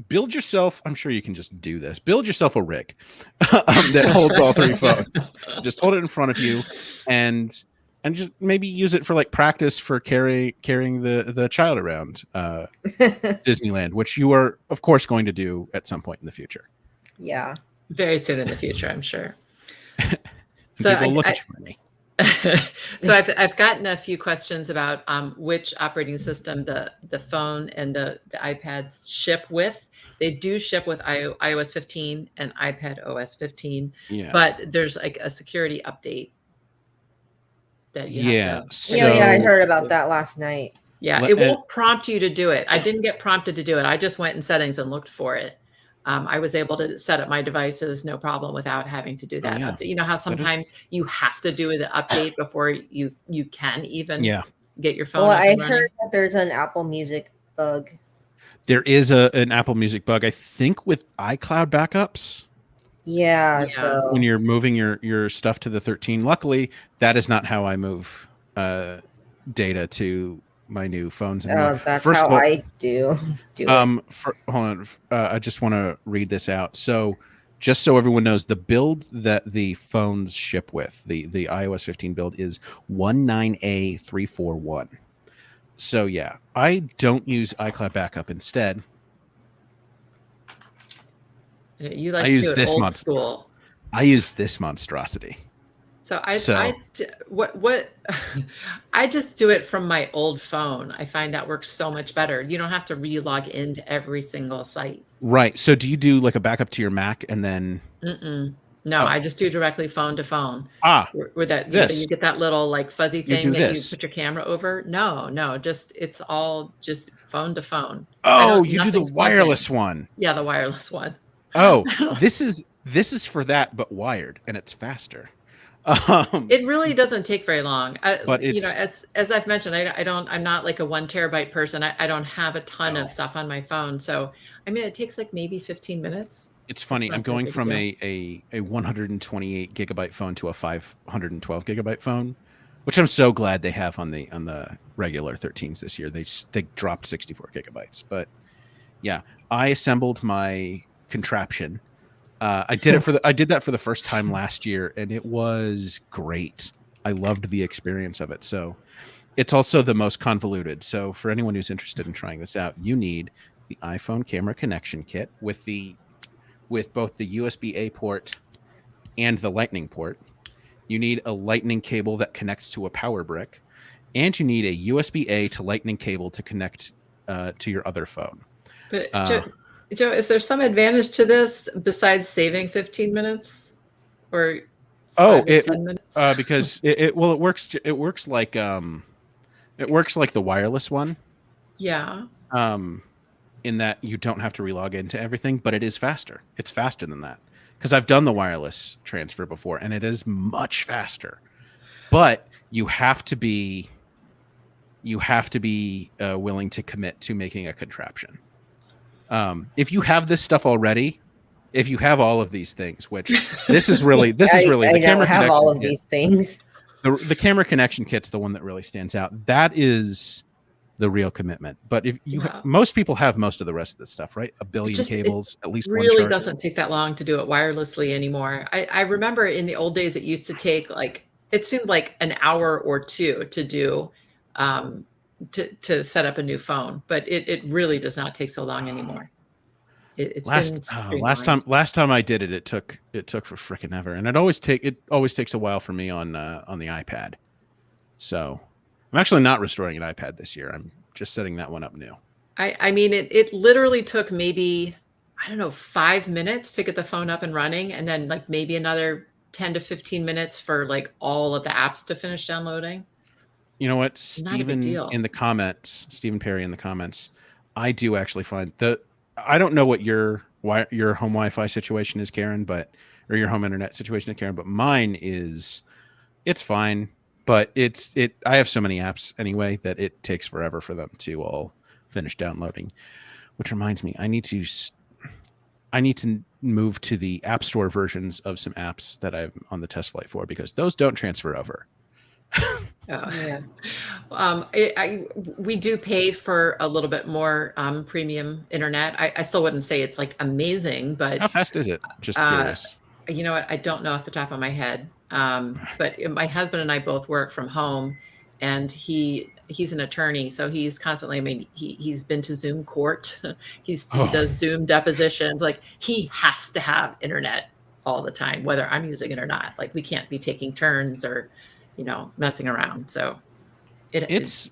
Speaker 1: Build yourself. I'm sure you can just do this. Build yourself a rig that holds all 3 phones. Just hold it in front of you, and just maybe use it for like practice for carrying the child around Disneyland, which you are of course going to do at some point in the future.
Speaker 3: Yeah,
Speaker 2: very soon in the future, I'm sure.
Speaker 1: So people look at you funny.
Speaker 2: So I've gotten a few questions about which operating system the phone and the iPads ship with. They do ship with iOS 15 and iPad OS 15, but there's like a security update that you have to.
Speaker 3: I heard about that last night.
Speaker 2: Yeah, it won't prompt you to do it. I didn't get prompted to do it. I just went in settings and looked for it. I was able to set up my devices no problem without having to do that
Speaker 1: yeah.
Speaker 2: update. You know how sometimes you have to do the update before you can even
Speaker 1: Yeah.
Speaker 2: get your phone
Speaker 3: Well,
Speaker 2: up
Speaker 3: I
Speaker 2: and running?
Speaker 3: heard that there's an Apple Music bug.
Speaker 1: There is an Apple Music bug, I think, with iCloud backups
Speaker 3: Yeah,
Speaker 2: Yeah.
Speaker 3: so
Speaker 1: when you're moving your stuff to the 13. Luckily, that is not how I move data to my new phones anymore.
Speaker 3: that's
Speaker 1: First
Speaker 3: how
Speaker 1: of all,
Speaker 3: I do it.
Speaker 1: hold on. I just want to read this out. So, just so everyone knows, the build that the phones ship with, the iOS 15 build, is 19A341. So yeah, I don't use iCloud backup. Instead,
Speaker 2: You
Speaker 1: I
Speaker 2: like to
Speaker 1: use
Speaker 2: do it
Speaker 1: this
Speaker 2: old
Speaker 1: month.
Speaker 2: school.
Speaker 1: I use this monstrosity.
Speaker 2: So
Speaker 1: So
Speaker 2: what I just do it from my old phone. I find that works so much better. You don't have to re-log into every single site.
Speaker 1: right. So do you do like a backup to your Mac and then?
Speaker 2: No,
Speaker 1: Oh,
Speaker 2: I just do directly phone to phone.
Speaker 1: ah,
Speaker 2: Where that
Speaker 1: this
Speaker 2: you get that little like fuzzy
Speaker 1: you
Speaker 2: thing
Speaker 1: do
Speaker 2: that you
Speaker 1: this.
Speaker 2: put your camera over. No, just it's all just phone to phone.
Speaker 1: Oh, you do the
Speaker 2: Nothing's plugged in.
Speaker 1: wireless one.
Speaker 2: Yeah, the wireless one.
Speaker 1: Oh, this is for that, but wired, and it's faster.
Speaker 2: It really doesn't take very long.
Speaker 1: But
Speaker 2: You know,
Speaker 1: it's
Speaker 2: as I've mentioned, I'm not like a 1 terabyte person. I don't have a ton
Speaker 1: oh,
Speaker 2: of stuff on my phone. So, I mean, it takes like maybe 15 minutes.
Speaker 1: it's
Speaker 2: It's
Speaker 1: funny. I'm
Speaker 2: not that
Speaker 1: going
Speaker 2: big a
Speaker 1: from
Speaker 2: deal.
Speaker 1: a 128 gigabyte phone to a 512 gigabyte phone, which I'm so glad they have on the regular 13s this year. They dropped 64 gigabytes, but yeah, I assembled my contraption. I did that for the first time last year, and it was great. I loved the experience of it. So it's also the most convoluted. So for anyone who's interested in trying this out, you need the iPhone camera connection kit with both the USB-A port and the Lightning port. You need a Lightning cable that connects to a power brick, and you need a USB-A to Lightning cable to connect to your other phone.
Speaker 2: But
Speaker 1: Uh,
Speaker 2: Joe, is there some advantage to this besides saving 15 minutes or
Speaker 1: oh,
Speaker 2: 5 or 10 minutes?
Speaker 1: because it works like the wireless one.
Speaker 2: Yeah.
Speaker 1: In that you don't have to relog into everything, but it is faster. It's faster than that because I've done the wireless transfer before, and it is much faster. But you have to be willing to commit to making a contraption. If you have this stuff already, if you have all of these things, which this is really
Speaker 3: I
Speaker 1: the camera
Speaker 3: don't have
Speaker 1: connection
Speaker 3: all of
Speaker 1: kit.
Speaker 3: these things.
Speaker 1: The camera connection kit's the one that really stands out. That is the real commitment. But if you
Speaker 2: Wow.
Speaker 1: most people have most of the rest of this stuff, right? A billion
Speaker 2: It
Speaker 1: cables, at least one
Speaker 2: really
Speaker 1: charger.
Speaker 2: doesn't take that long to do it wirelessly anymore. I remember in the old days, it used to take it seemed like an hour or two to do, to set up a new phone, but it really does not take so long anymore. It's been streamlined.
Speaker 1: Last time I did it, it took for frickin' ever, and it always takes a while for me on the iPad. So I'm actually not restoring an iPad this year. I'm just setting that one up new.
Speaker 2: I mean, it literally took maybe, I don't know, 5 minutes to get the phone up and running, and then like maybe another 10 to 15 minutes for like all of the apps to finish downloading.
Speaker 1: You know what,
Speaker 2: Not a big deal.
Speaker 1: Stephen Perry in the comments, I do actually find I don't know what your home Wi-Fi situation is, Karen, or your home internet situation is, Karen, but mine is, it's fine, but I have so many apps anyway that it takes forever for them to all finish downloading. Which reminds me, I need to move to the App Store versions of some apps that I'm on the test flight for, because those don't transfer over.
Speaker 3: Yeah.
Speaker 2: We do pay for a little bit more premium internet. I still wouldn't say it's like amazing, but
Speaker 1: How fast is it? Just curious.
Speaker 2: you know what? I don't know off the top of my head. But my husband and I both work from home, and he's an attorney, so he's constantly, I mean, he's been to Zoom court. He does Zoom depositions. Like, he has to have internet all the time, whether I'm using it or not. Like, we can't be taking turns or, messing around. So
Speaker 1: it's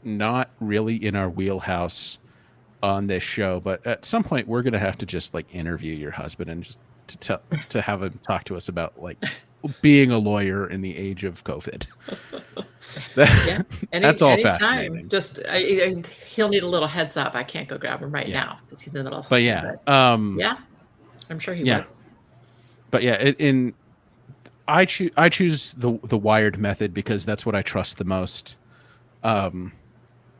Speaker 1: not really in our wheelhouse on this show, but at some point we're going to have to just like interview your husband and just to have him talk to us about like being a lawyer in the age of COVID.
Speaker 2: Yeah,
Speaker 1: That's all
Speaker 2: anytime.
Speaker 1: fascinating.
Speaker 2: Just he'll need a little heads up. I can't go grab him right now because he's in the middle of something.
Speaker 1: But yeah,
Speaker 2: yeah, I'm sure he
Speaker 1: yeah.
Speaker 2: would.
Speaker 1: But yeah, I choose the wired method because that's what I trust the most. And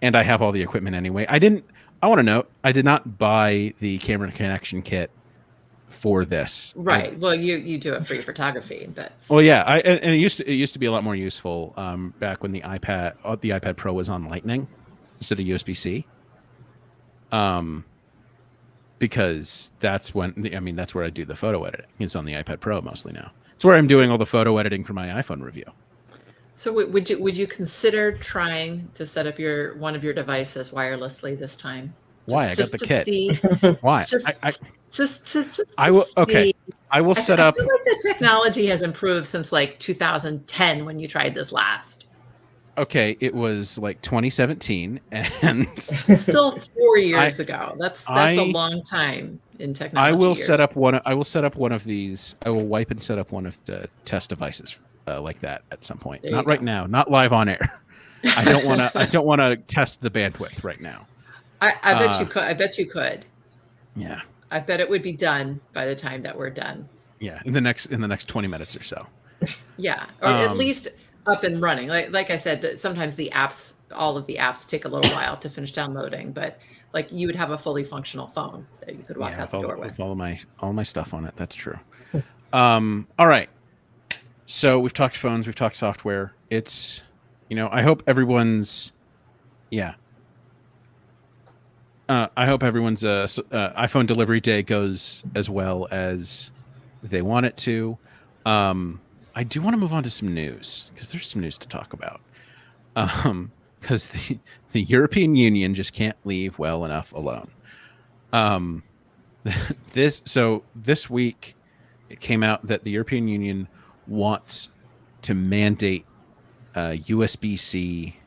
Speaker 1: I have all the equipment anyway. I want to note, I did not buy the camera connection kit for this.
Speaker 2: Right. Well, you do it for your photography, but
Speaker 1: Well, yeah, and it used to be a lot more useful back when the iPad Pro was on Lightning instead of USB-C. Because that's where I do the photo editing. It's on the iPad Pro mostly now. It's where I'm doing all the photo editing for my iPhone review. So
Speaker 2: would you consider trying to set up one of your devices wirelessly this time?
Speaker 1: Why? I got the kit.
Speaker 2: See,
Speaker 1: why?
Speaker 2: Just
Speaker 1: I will. Okay. I will set up.
Speaker 2: I feel like the technology has improved since like 2010 when you tried this last.
Speaker 1: Okay, it was like 2017, and
Speaker 2: still 4 years ago. That's a long time in technology.
Speaker 1: I will set up one of these. I will wipe and set up one of the test devices like that at some point. Not right now. Not live on air. I don't want to. I don't want to test the bandwidth right now.
Speaker 2: I bet you could. I bet you could.
Speaker 1: Yeah.
Speaker 2: I bet it would be done by the time that we're done.
Speaker 1: Yeah, in the next 20 minutes or so.
Speaker 2: Yeah, or at least up and running. Like I said, sometimes all of the apps take a little while to finish downloading, but like you would have a fully functional phone that you could walk out the door with
Speaker 1: all my stuff on it. That's true. All right. So we've talked phones, we've talked software. It's, I hope everyone's, I hope everyone's iPhone delivery day goes as well as they want it to. I do want to move on to some news because there's some news to talk about. Because the European Union just can't leave well enough alone. This week it came out that the European Union wants to mandate USB-C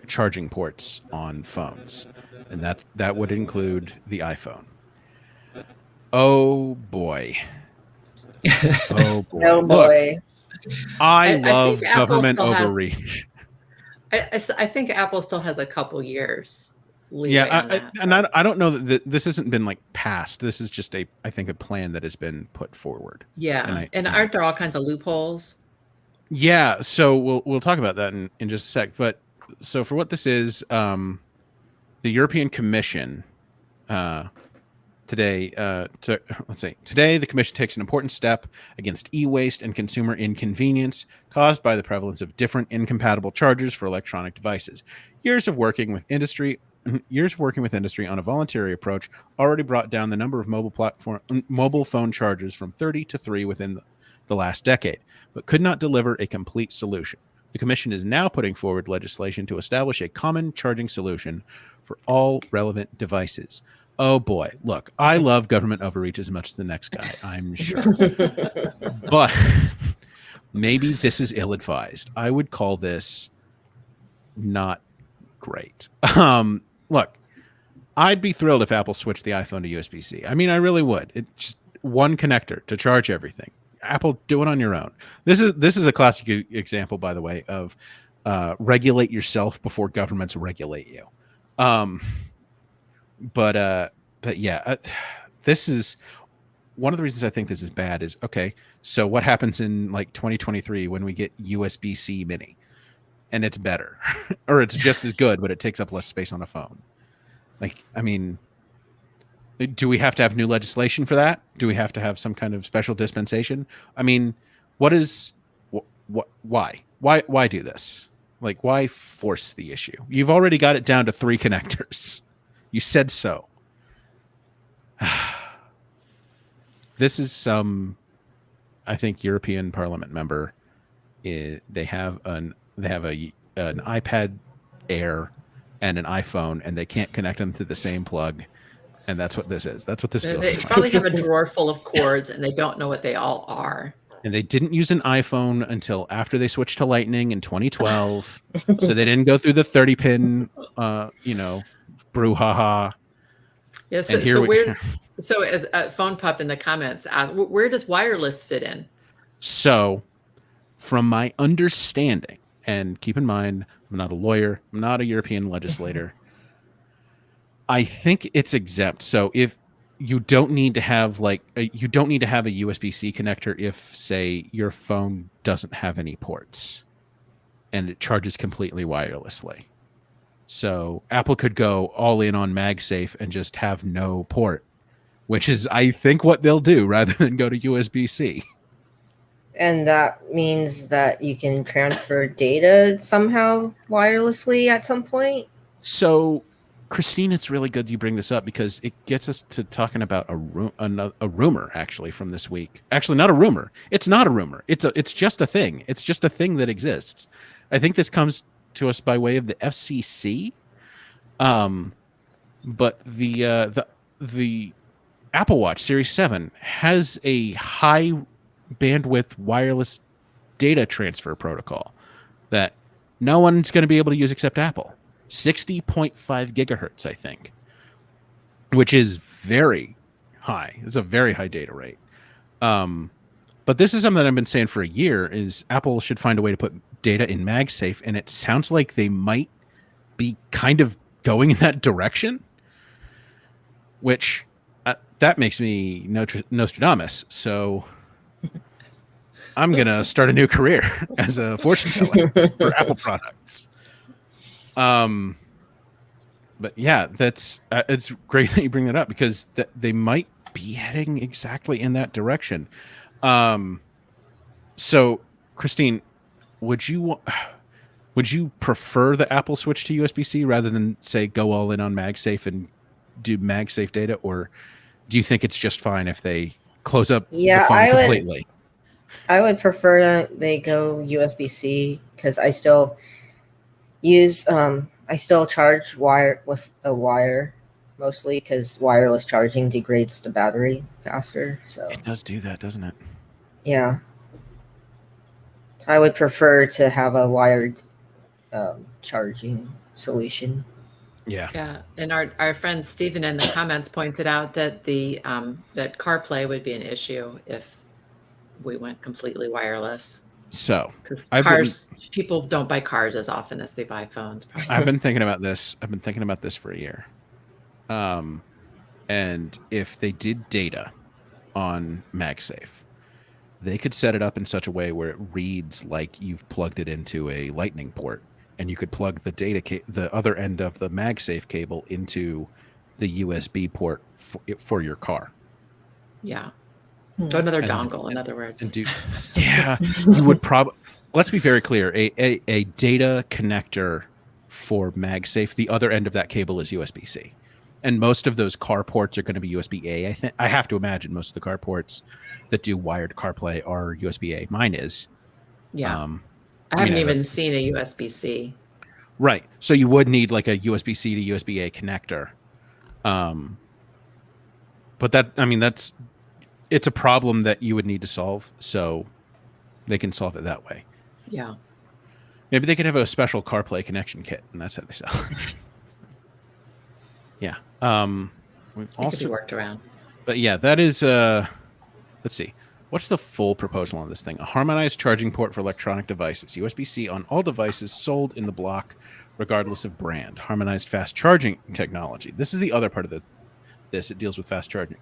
Speaker 1: charging ports on phones, and that would include the iPhone. Oh boy. Oh boy.
Speaker 3: Oh boy.
Speaker 1: Look, I love government overreach.
Speaker 2: I think Apple still has a couple years.
Speaker 1: Yeah, I don't know that this hasn't been like passed. This is just I think a plan that has been put forward.
Speaker 2: Yeah, and aren't there all kinds of loopholes?
Speaker 1: Yeah, so we'll talk about that in just a sec. But so for what this is, the European Commission today the Commission takes an important step against e-waste and consumer inconvenience caused by the prevalence of different incompatible chargers for electronic devices. Years of working with industry on a voluntary approach already brought down the number of mobile phone chargers from 30 to 3 within the last decade, but could not deliver a complete solution. The Commission is now putting forward legislation to establish a common charging solution for all relevant devices. Oh boy, look, I love government overreach as much as the next guy, I'm sure. But maybe this is ill-advised. I would call this not great. Look, I'd be thrilled if Apple switched the iPhone to USB-C. I mean, I really would. It's just one connector to charge everything. Apple, do it on your own. This is a classic example, by the way, of regulate yourself before governments regulate you. But yeah, this is one of the reasons I think this is bad is, okay, so what happens in like 2023 when we get USB-C mini and it's better or it's just as good, but it takes up less space on a phone? Like, I mean, do we have to have new legislation for that? Do we have to have some kind of special dispensation? I mean, why do this? Like, why force the issue? You've already got it down to 3 connectors. You said so. This is some, I think, European Parliament member. They have an iPad Air and an iPhone, and they can't connect them to the same plug. And that's what this is. That's what this feels like.
Speaker 2: They probably have a drawer full of cords, and they don't know what they all are.
Speaker 1: And they didn't use an iPhone until after they switched to Lightning in 2012. So they didn't go through the 30-pin, brouhaha.
Speaker 2: Yeah, so as Phone Pup in the comments asked, where does wireless fit in?
Speaker 1: So, from my understanding, and keep in mind, I'm not a lawyer, I'm not a European legislator. I think it's exempt. So if you don't need to have you don't need to have a USB-C connector if, say, your phone doesn't have any ports and it charges completely wirelessly. So Apple could go all in on MagSafe and just have no port, which is, I think, what they'll do rather than go to USB-C.
Speaker 3: And that means that you can transfer data somehow wirelessly at some point.
Speaker 1: So, Christine, it's really good you bring this up because it gets us to talking about a rumor actually from this week. Actually, not a rumor. It's not a rumor. It's just a thing. It's just a thing that exists. I think this comes to us by way of the FCC. But the Apple Watch Series 7 has a high bandwidth wireless data transfer protocol that no one's going to be able to use except Apple. 60.5 gigahertz, I think, which is very high. It's a very high data rate. But this is something that I've been saying for a year, is Apple should find a way to put data in MagSafe, and it sounds like they might be kind of going in that direction, which that makes me Nostradamus. So I'm going to start a new career as a fortune teller for Apple products. But yeah, that's it's great that you bring that up because they might be heading exactly in that direction. So Christine, would you prefer the Apple switch to USB-C rather than, say, go all in on MagSafe and do MagSafe data, or do you think it's just fine if they close up the phone completely?
Speaker 3: I would prefer that they go USB-C because I still use I still charge with a wire mostly because wireless charging degrades the battery faster. So
Speaker 1: it does do that, doesn't it?
Speaker 3: Yeah. So I would prefer to have a wired charging solution.
Speaker 2: Yeah, and our friend Stephen in the comments pointed out that that CarPlay would be an issue if we went completely wireless.
Speaker 1: So,
Speaker 2: because people don't buy cars as often as they buy phones. Probably.
Speaker 1: I've been thinking about this. I've been thinking about this for a year. And if they did data on MagSafe, they could set it up in such a way where it reads like you've plugged it into a lightning port, and you could plug the the other end of the MagSafe cable into the USB port for your car.
Speaker 2: Yeah. So another dongle, in other words.
Speaker 1: Yeah, you would probably. Let's be very clear. A data connector for MagSafe, the other end of that cable is USB-C, and most of those car ports are going to be USB-A. I think I have to imagine most of the car ports that do wired CarPlay are USB-A. Mine is.
Speaker 2: Yeah. I haven't even seen a USB-C.
Speaker 1: Right. So you would need like a USB-C to USB-A connector. But it's a problem that you would need to solve, so they can solve it that way.
Speaker 2: Yeah.
Speaker 1: Maybe they could have a special CarPlay connection kit, and that's how they sell it. Yeah. We've also
Speaker 2: could be worked around.
Speaker 1: But yeah, that is let's see. What's the full proposal on this thing? A harmonized charging port for electronic devices. USB-C on all devices sold in the block, regardless of brand. Harmonized fast charging technology. This is the other part of this. It deals with fast charging.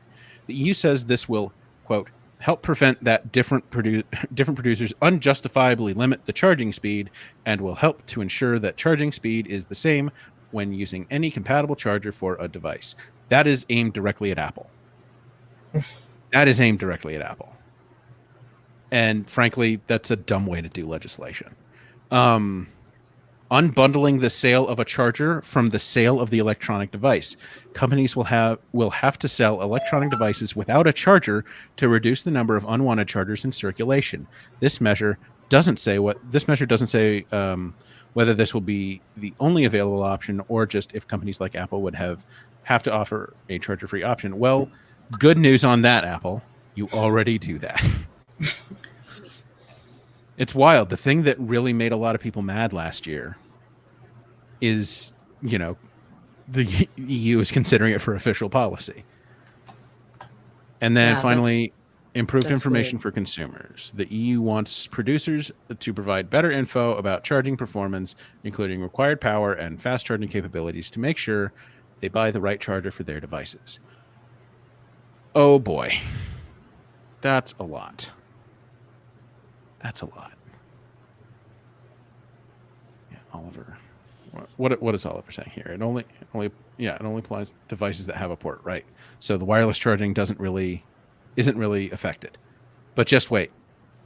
Speaker 1: The EU says this will, quote, help prevent that different producers unjustifiably limit the charging speed, and will help to ensure that charging speed is the same when using any compatible charger for a device. That is aimed directly at Apple. And frankly, that's a dumb way to do legislation. Unbundling the sale of a charger from the sale of the electronic device. Companies will have to sell electronic devices without a charger to reduce the number of unwanted chargers in circulation. This measure doesn't say whether this will be the only available option or just if companies like Apple would have to offer a charger-free option. Well, good news on that, Apple. You already do that. It's wild. The thing that really made a lot of people mad last year is, the EU is considering it for official policy. And then finally, Improved
Speaker 2: That's
Speaker 1: information
Speaker 2: weird.
Speaker 1: for consumers. The EU wants producers to provide better info about charging performance, including required power and fast charging capabilities, to make sure they buy the right charger for their devices. Oh boy. That's a lot. That's a lot. Yeah, Oliver. What is Oliver saying here? It only applies to devices that have a port, right? So the wireless charging isn't really affected. But just wait.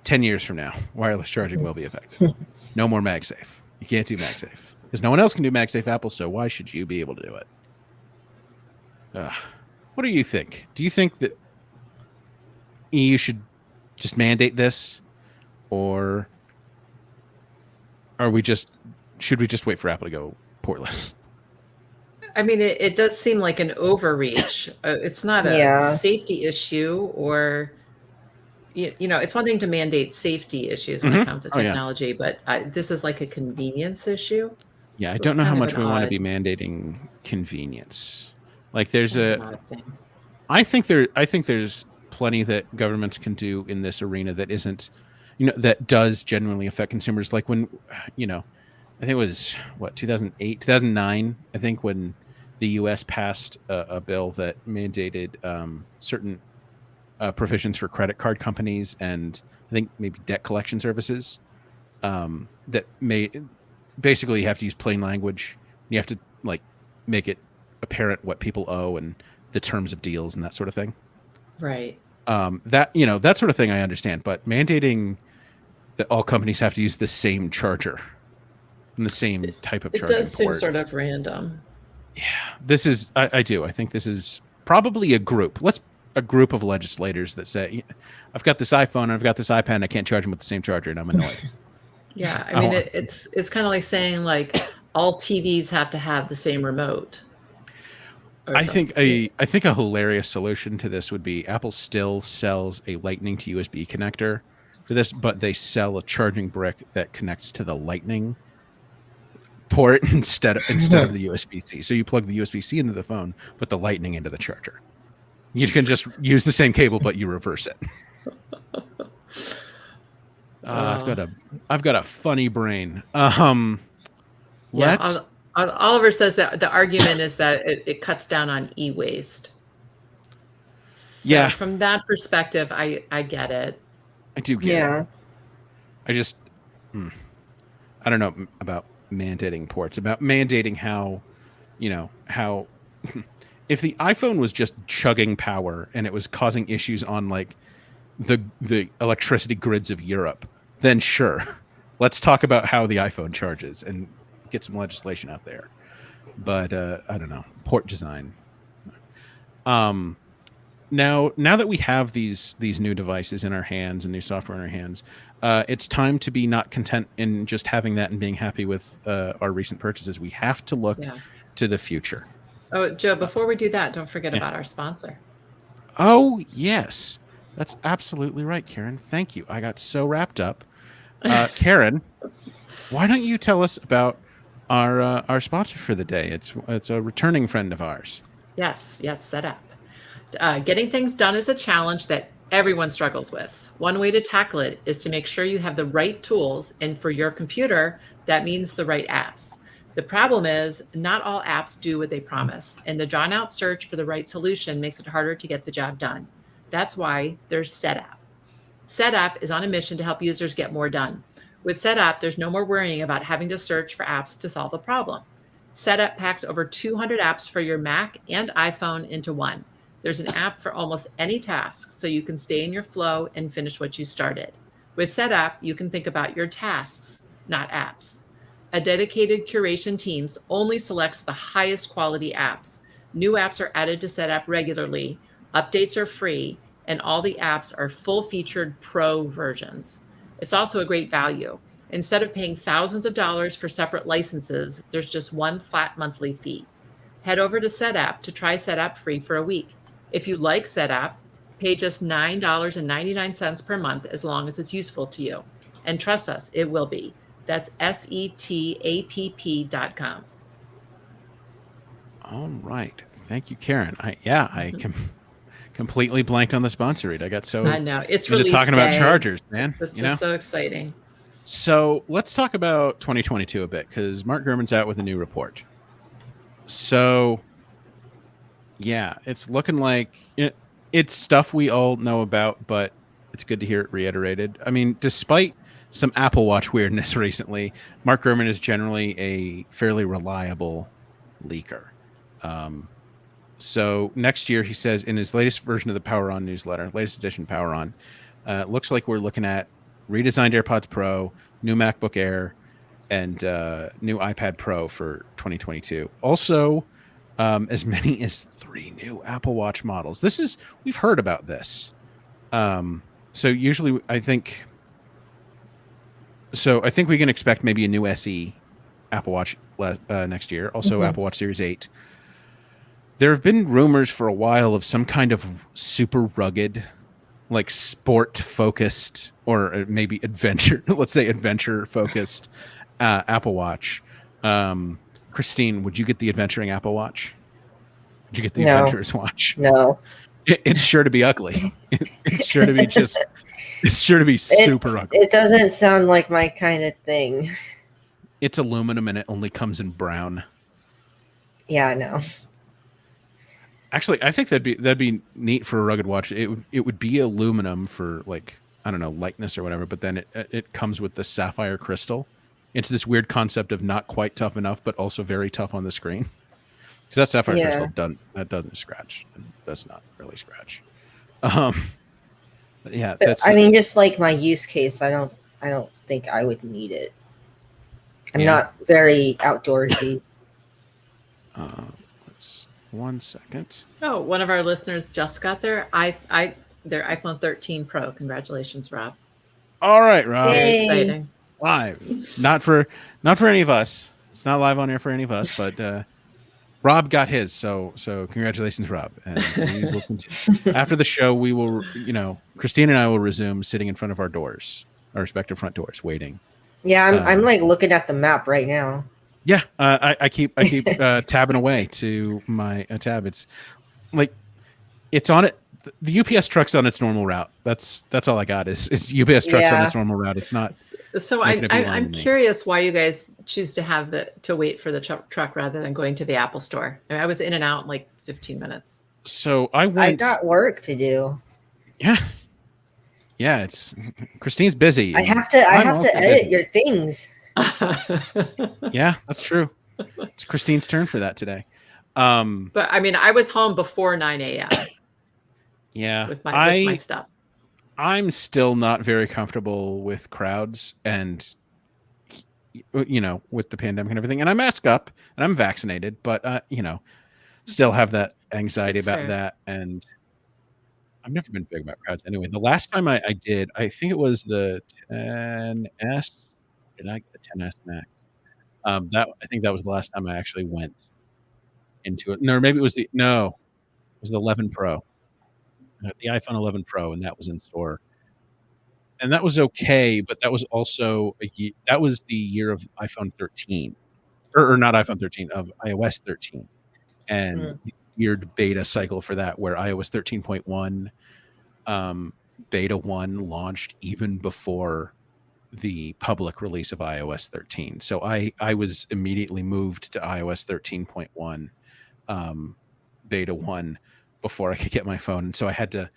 Speaker 1: 10 years from now, wireless charging will be affected. No more MagSafe. You can't do MagSafe. Because no one else can do MagSafe, Apple, so why should you be able to do it? What do you think? Do you think that EU should just mandate this? Or should we just wait for Apple to go portless?
Speaker 2: I mean, it does seem like an overreach. It's not a safety issue, or it's one thing to mandate safety issues when it comes to technology, but this is like a convenience issue.
Speaker 1: Yeah, I don't know how much we want to be mandating convenience. Like, there's I think there's plenty that governments can do in this arena that isn't, that does genuinely affect consumers. Like when, I think it was 2008, 2009. I think when the U.S. passed a bill that mandated certain provisions for credit card companies and I think maybe debt collection services that basically you have to use plain language. You have to make it apparent what people owe and the terms of deals and that sort of thing.
Speaker 2: Right.
Speaker 1: That sort of thing I understand, but mandating that all companies have to use the same charger and the same type of charging port. It
Speaker 2: does seem sort of random.
Speaker 1: Yeah, this is. I do. I think this is probably a group of legislators that say, I've got this iPhone and I've got this iPad and I can't charge them with the same charger and I'm annoyed.
Speaker 2: Yeah, I mean, it's kind of like saying all TVs have to have the same remote.
Speaker 1: I think a hilarious solution to this would be Apple still sells a Lightning to USB connector for this, but they sell a charging brick that connects to the Lightning port instead of the USB-C. So you plug the USB-C into the phone, put the Lightning into the charger. You can just use the same cable, but you reverse it. I've got a funny brain.
Speaker 2: Oliver says that the argument is that it cuts down on e-waste. So from that perspective, I get it.
Speaker 1: I do get it. I just, I don't know about mandating ports, about mandating how if the iPhone was just chugging power and it was causing issues on the electricity grids of Europe, then sure, let's talk about how the iPhone charges and get some legislation out there. But I don't know, port design. Now that we have these new devices in our hands and new software in our hands, it's time to be not content in just having that and being happy with our recent purchases. We have to look to the future.
Speaker 2: Oh, Joe, before we do that, don't forget about our sponsor.
Speaker 1: Oh, yes. That's absolutely right, Karen. Thank you. I got so wrapped up. Karen, why don't you tell us about our sponsor for the day? It's a returning friend of ours.
Speaker 2: Yes, Setup. Getting things done is a challenge that everyone struggles with. One way to tackle it is to make sure you have the right tools, and for your computer, that means the right apps. The problem is not all apps do what they promise, and the drawn-out search for the right solution makes it harder to get the job done. That's why there's Setup. Setup is on a mission to help users get more done. With Setup, there's no more worrying about having to search for apps to solve the problem. Setup packs over 200 apps for your Mac and iPhone into one. There's an app for almost any task, so you can stay in your flow and finish what you started. With Setup, you can think about your tasks, not apps. A dedicated curation team only selects the highest quality apps. New apps are added to Setup regularly. Updates are free, and all the apps are full-featured pro versions. It's also a great value. Instead of paying thousands of dollars for separate licenses, there's just one flat monthly fee. Head over to Setup to try Setup free for a week. If you like Setup, pay just $9.99 per month as long as it's useful to you. And trust us, it will be. That's SETAPP.com. All
Speaker 1: right. Thank you, Karen. I completely blanked on the sponsor read. I got so
Speaker 2: I know it's
Speaker 1: into
Speaker 2: release
Speaker 1: talking about
Speaker 2: day.
Speaker 1: chargers, man.
Speaker 2: It's
Speaker 1: You know,
Speaker 2: just so exciting.
Speaker 1: so let's talk about 2022 a bit because Mark Gurman's out with a new report. So, yeah, it's looking like it's stuff we all know about, but it's good to hear it reiterated. I mean, despite some Apple Watch weirdness recently, Mark Gurman is generally a fairly reliable leaker. So next year, he says in his latest version of the Power On newsletter, latest edition Power On, looks like we're looking at redesigned AirPods Pro, new MacBook Air, and new iPad Pro for 2022. Also, as many as 3 new Apple Watch models. We've heard about this. So usually I think we can expect maybe a new SE Apple Watch next year. Also Apple Watch Series 8. There have been rumors for a while of some kind of super rugged, like sport focused or maybe adventure, let's say adventure focused Apple Watch. Christine, would you get the adventuring Apple Watch? Would you get the adventurous watch?
Speaker 3: No.
Speaker 1: It's sure to be ugly. It's sure to be super ugly.
Speaker 3: It doesn't sound like my kind of thing.
Speaker 1: It's aluminum and it only comes in brown.
Speaker 3: Yeah, no.
Speaker 1: Actually, I think that'd be neat for a rugged watch. It would be aluminum for like, I don't know, lightness or whatever, but then it comes with the sapphire crystal. It's this weird concept of not quite tough enough, but also very tough on the screen. Because that sapphire crystal doesn't scratch. It does not really scratch. Yeah,
Speaker 3: I mean, just like my use case, I don't think I would need it. I'm not very outdoorsy.
Speaker 1: Let's 1 second.
Speaker 2: Oh, one of our listeners just got their iPhone 13 Pro. Congratulations, Rob.
Speaker 1: All right, Rob.
Speaker 2: Very exciting.
Speaker 1: Live. Not for any of us. It's not live on air for any of us, but Rob got his. So congratulations, Rob. And we will continue. After the show, we will, Christine and I will resume sitting in front of our respective front doors, waiting.
Speaker 3: Yeah, I'm like looking at the map right now.
Speaker 1: Yeah, I keep tabbing away to my tab. It's like it's on it. The UPS truck's on its normal route. That's all I got. Is UPS truck's on its normal route. It's not.
Speaker 2: So I'm curious why you guys choose to wait for the truck rather than going to the Apple store. I was in and out in like 15 minutes.
Speaker 1: So I
Speaker 3: got work to do.
Speaker 1: Yeah. It's Christine's busy.
Speaker 3: I have to edit your things.
Speaker 1: Yeah, that's true. It's Christine's turn for that today.
Speaker 2: But I mean, I was home before 9 a.m.
Speaker 1: Yeah,
Speaker 2: with my stuff.
Speaker 1: I'm still not very comfortable with crowds and with the pandemic and everything. And I mask up and I'm vaccinated, but still have that anxiety about that. And I've never been big about crowds anyway. The last time I did, I think it was the 10S. Did I get the 10S Max? I think that was the last time I actually went into it. No, maybe it was the 11 Pro. The iPhone 11 Pro, and that was in store, and that was okay. But that was also that was the year of iPhone 13, or not iPhone 13, of iOS 13, and the weird beta cycle for that, where iOS 13.1 beta 1 launched even before the public release of iOS 13. So I was immediately moved to iOS 13.1 beta 1 before I could get my phone. And so I had to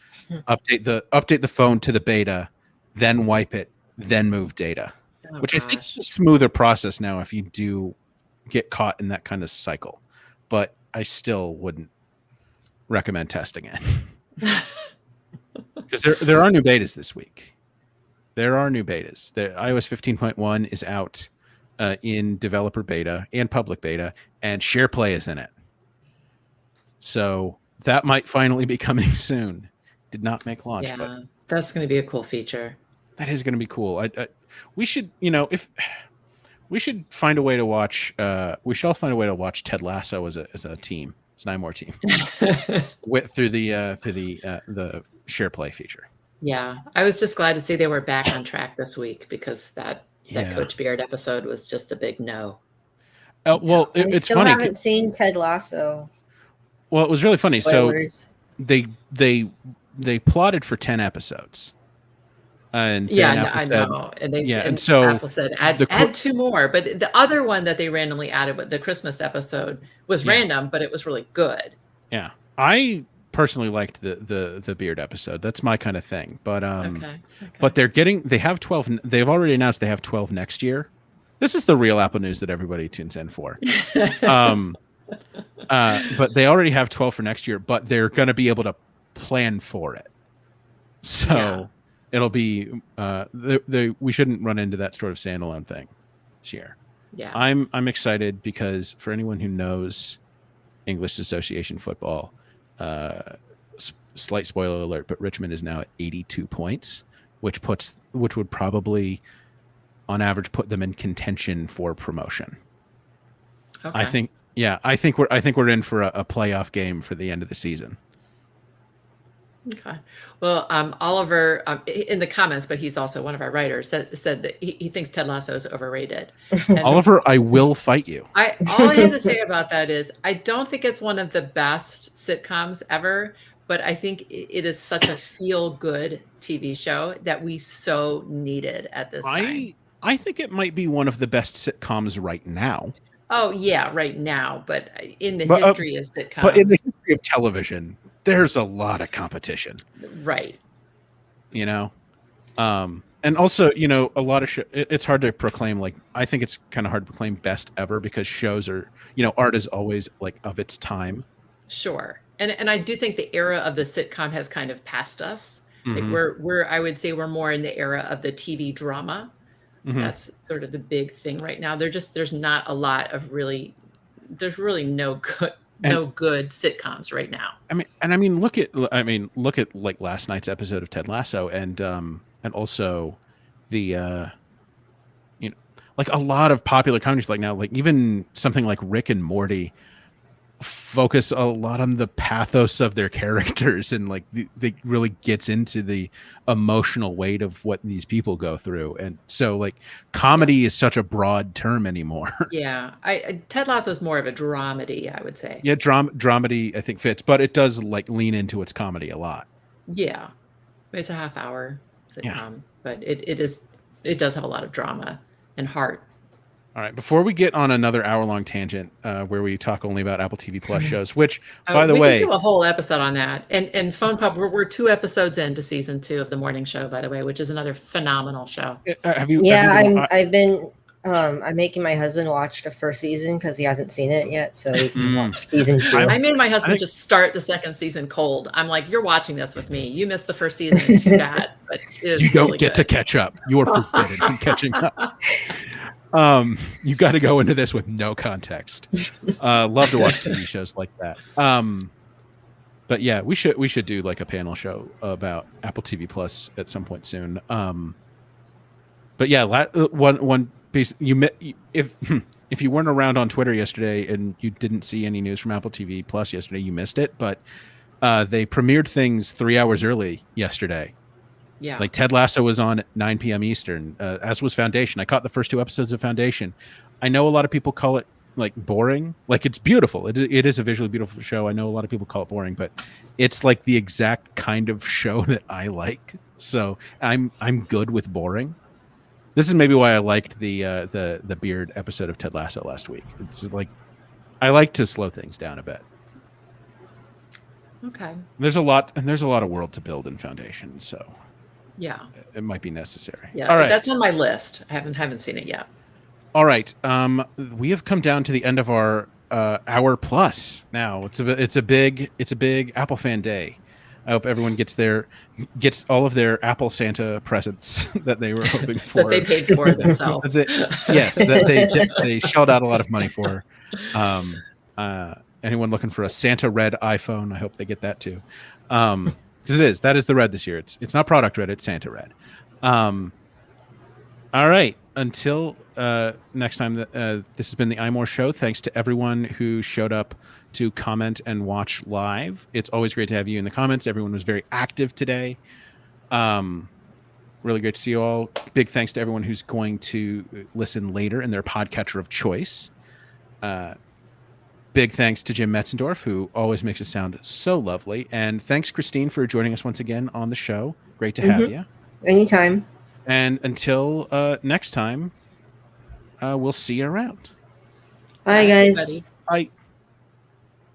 Speaker 1: update the phone to the beta, then wipe it, then move data, which I think is a smoother process now if you do get caught in that kind of cycle. But I still wouldn't recommend testing it because there are new betas this week. There are new betas. The iOS 15.1 is out in developer beta and public beta, and SharePlay is in it. So that might finally be coming soon. Did not make launch, but
Speaker 2: that's going to be a cool feature.
Speaker 1: That is going to be cool. We should, if we should find a way to watch. We should all find a way to watch Ted Lasso as a team. It's an iMore team through the SharePlay feature.
Speaker 3: Yeah,
Speaker 2: I was just glad to see they were back on track this week because that Coach Beard episode was just a big no.
Speaker 1: Well, it's
Speaker 3: still
Speaker 1: funny.
Speaker 3: I haven't seen Ted Lasso.
Speaker 1: Well, it was really funny.
Speaker 3: Spoilers.
Speaker 1: So they plotted for 10 episodes, and
Speaker 2: Yeah,
Speaker 1: then
Speaker 2: no,
Speaker 1: Apple
Speaker 2: I
Speaker 1: said,
Speaker 2: know.
Speaker 1: yeah, and
Speaker 2: And
Speaker 1: so
Speaker 2: Apple said
Speaker 1: the
Speaker 2: add two more, but the other one that they randomly added with the Christmas episode was
Speaker 1: yeah.
Speaker 2: random, but it was really good.
Speaker 1: Yeah, I personally liked the beard episode. That's my kind of thing.
Speaker 2: Okay.
Speaker 1: But they have 12. They've already announced they have 12 next year. This is the real Apple news that everybody tunes in for. Um, but they already have 12 for next year. But they're going to be able to plan for it. So it'll be we shouldn't run into that sort of standalone thing this year.
Speaker 2: Yeah.
Speaker 1: I'm excited because for anyone who knows English Association football, slight spoiler alert, but Richmond is now at 82 points, which would probably on average put them in contention for promotion.
Speaker 2: Okay.
Speaker 1: I think we're in for a playoff game for the end of the season.
Speaker 2: Okay. Well, Oliver in the comments, but he's also one of our writers, said that he thinks Ted Lasso is overrated. And
Speaker 1: Oliver, I will fight you.
Speaker 2: all I had to say about that is I don't think it's one of the best sitcoms ever, but I think it is such a feel-good TV show that we so needed at this time.
Speaker 1: I think it might be one of the best sitcoms right now.
Speaker 2: Oh yeah, right now, but in the history of sitcoms.
Speaker 1: But in the history of television, there's a lot of competition.
Speaker 2: Right.
Speaker 1: You know? And also, you know, a lot of it's hard to proclaim, like, I think it's kind of hard to proclaim best ever because shows are, you know, art is always like of its time.
Speaker 2: Sure. And I do think the era of the sitcom has kind of passed us. Like we're I would say we're more in the era of the TV drama. That's sort of the big thing right now. There's not a lot of there's really no good sitcoms right now.
Speaker 1: I mean look at like last night's episode of Ted Lasso and also the you know, like a lot of popular comedies like now, like even something like Rick and Morty focus a lot on the pathos of their characters and like they really gets into the emotional weight of what these people go through, and so like comedy is such a broad term anymore.
Speaker 2: Yeah, Ted Lasso is more of a dramedy, I would say.
Speaker 1: Yeah, dramedy I think fits, but it does like lean into its comedy a lot.
Speaker 2: Yeah, it's a half-hour sitcom, but it does have a lot of drama and heart.
Speaker 1: All right, before we get on another hour-long tangent where we talk only about Apple TV Plus shows, which, by the way...
Speaker 2: We can do a whole episode on that. And Phone Pub, we're 2 episodes into season 2 of The Morning Show, by the way, which is another phenomenal show.
Speaker 3: I'm making my husband watch the first season because he hasn't seen it yet, so he can watch season 2.
Speaker 2: I made my husband just start the second season cold. I'm like, you're watching this with me. You missed the first season. It's too bad, but
Speaker 1: you don't get to catch up. You are forbidden from catching up. You got to go into this with no context. Love to watch TV shows like that. But yeah, we should do like a panel show about Apple TV Plus at some point soon. But yeah, one piece if you weren't around on Twitter yesterday and you didn't see any news from Apple TV Plus yesterday, you missed it. But they premiered things 3 hours early yesterday.
Speaker 2: Yeah,
Speaker 1: like Ted Lasso was on at 9 p.m. Eastern, as was Foundation. I caught the first 2 episodes of Foundation. I know a lot of people call it like boring. Like it's beautiful. It is a visually beautiful show. I know a lot of people call it boring, but it's like the exact kind of show that I like. So I'm good with boring. This is maybe why I liked the Beard episode of Ted Lasso last week. It's like I like to slow things down a bit.
Speaker 2: Okay.
Speaker 1: There's a lot of world to build in Foundation, so.
Speaker 2: Yeah,
Speaker 1: it might be necessary.
Speaker 2: Yeah,
Speaker 1: all right.
Speaker 2: That's on my list. I haven't seen it yet.
Speaker 1: All right, we have come down to the end of our hour plus. Now it's a big Apple fan day. I hope everyone gets all of their Apple Santa presents that they were hoping for.
Speaker 2: That they paid for themselves.
Speaker 1: that they shelled out a lot of money for. Anyone looking for a Santa red iPhone, I hope they get that too. Because that is the red this year. It's not product red, it's Santa red. All right, until next time, this has been the iMore Show. Thanks to everyone who showed up to comment and watch live. It's always great to have you in the comments. Everyone was very active today. Really great to see you all. Big thanks to everyone who's going to listen later in their podcatcher of choice. Big thanks to Jim Metzendorf, who always makes it sound so lovely. And thanks, Christine, for joining us once again on the show. Great to have you.
Speaker 3: Anytime.
Speaker 1: And until next time, we'll see you around.
Speaker 3: Bye, guys.
Speaker 2: everybody.
Speaker 1: Bye.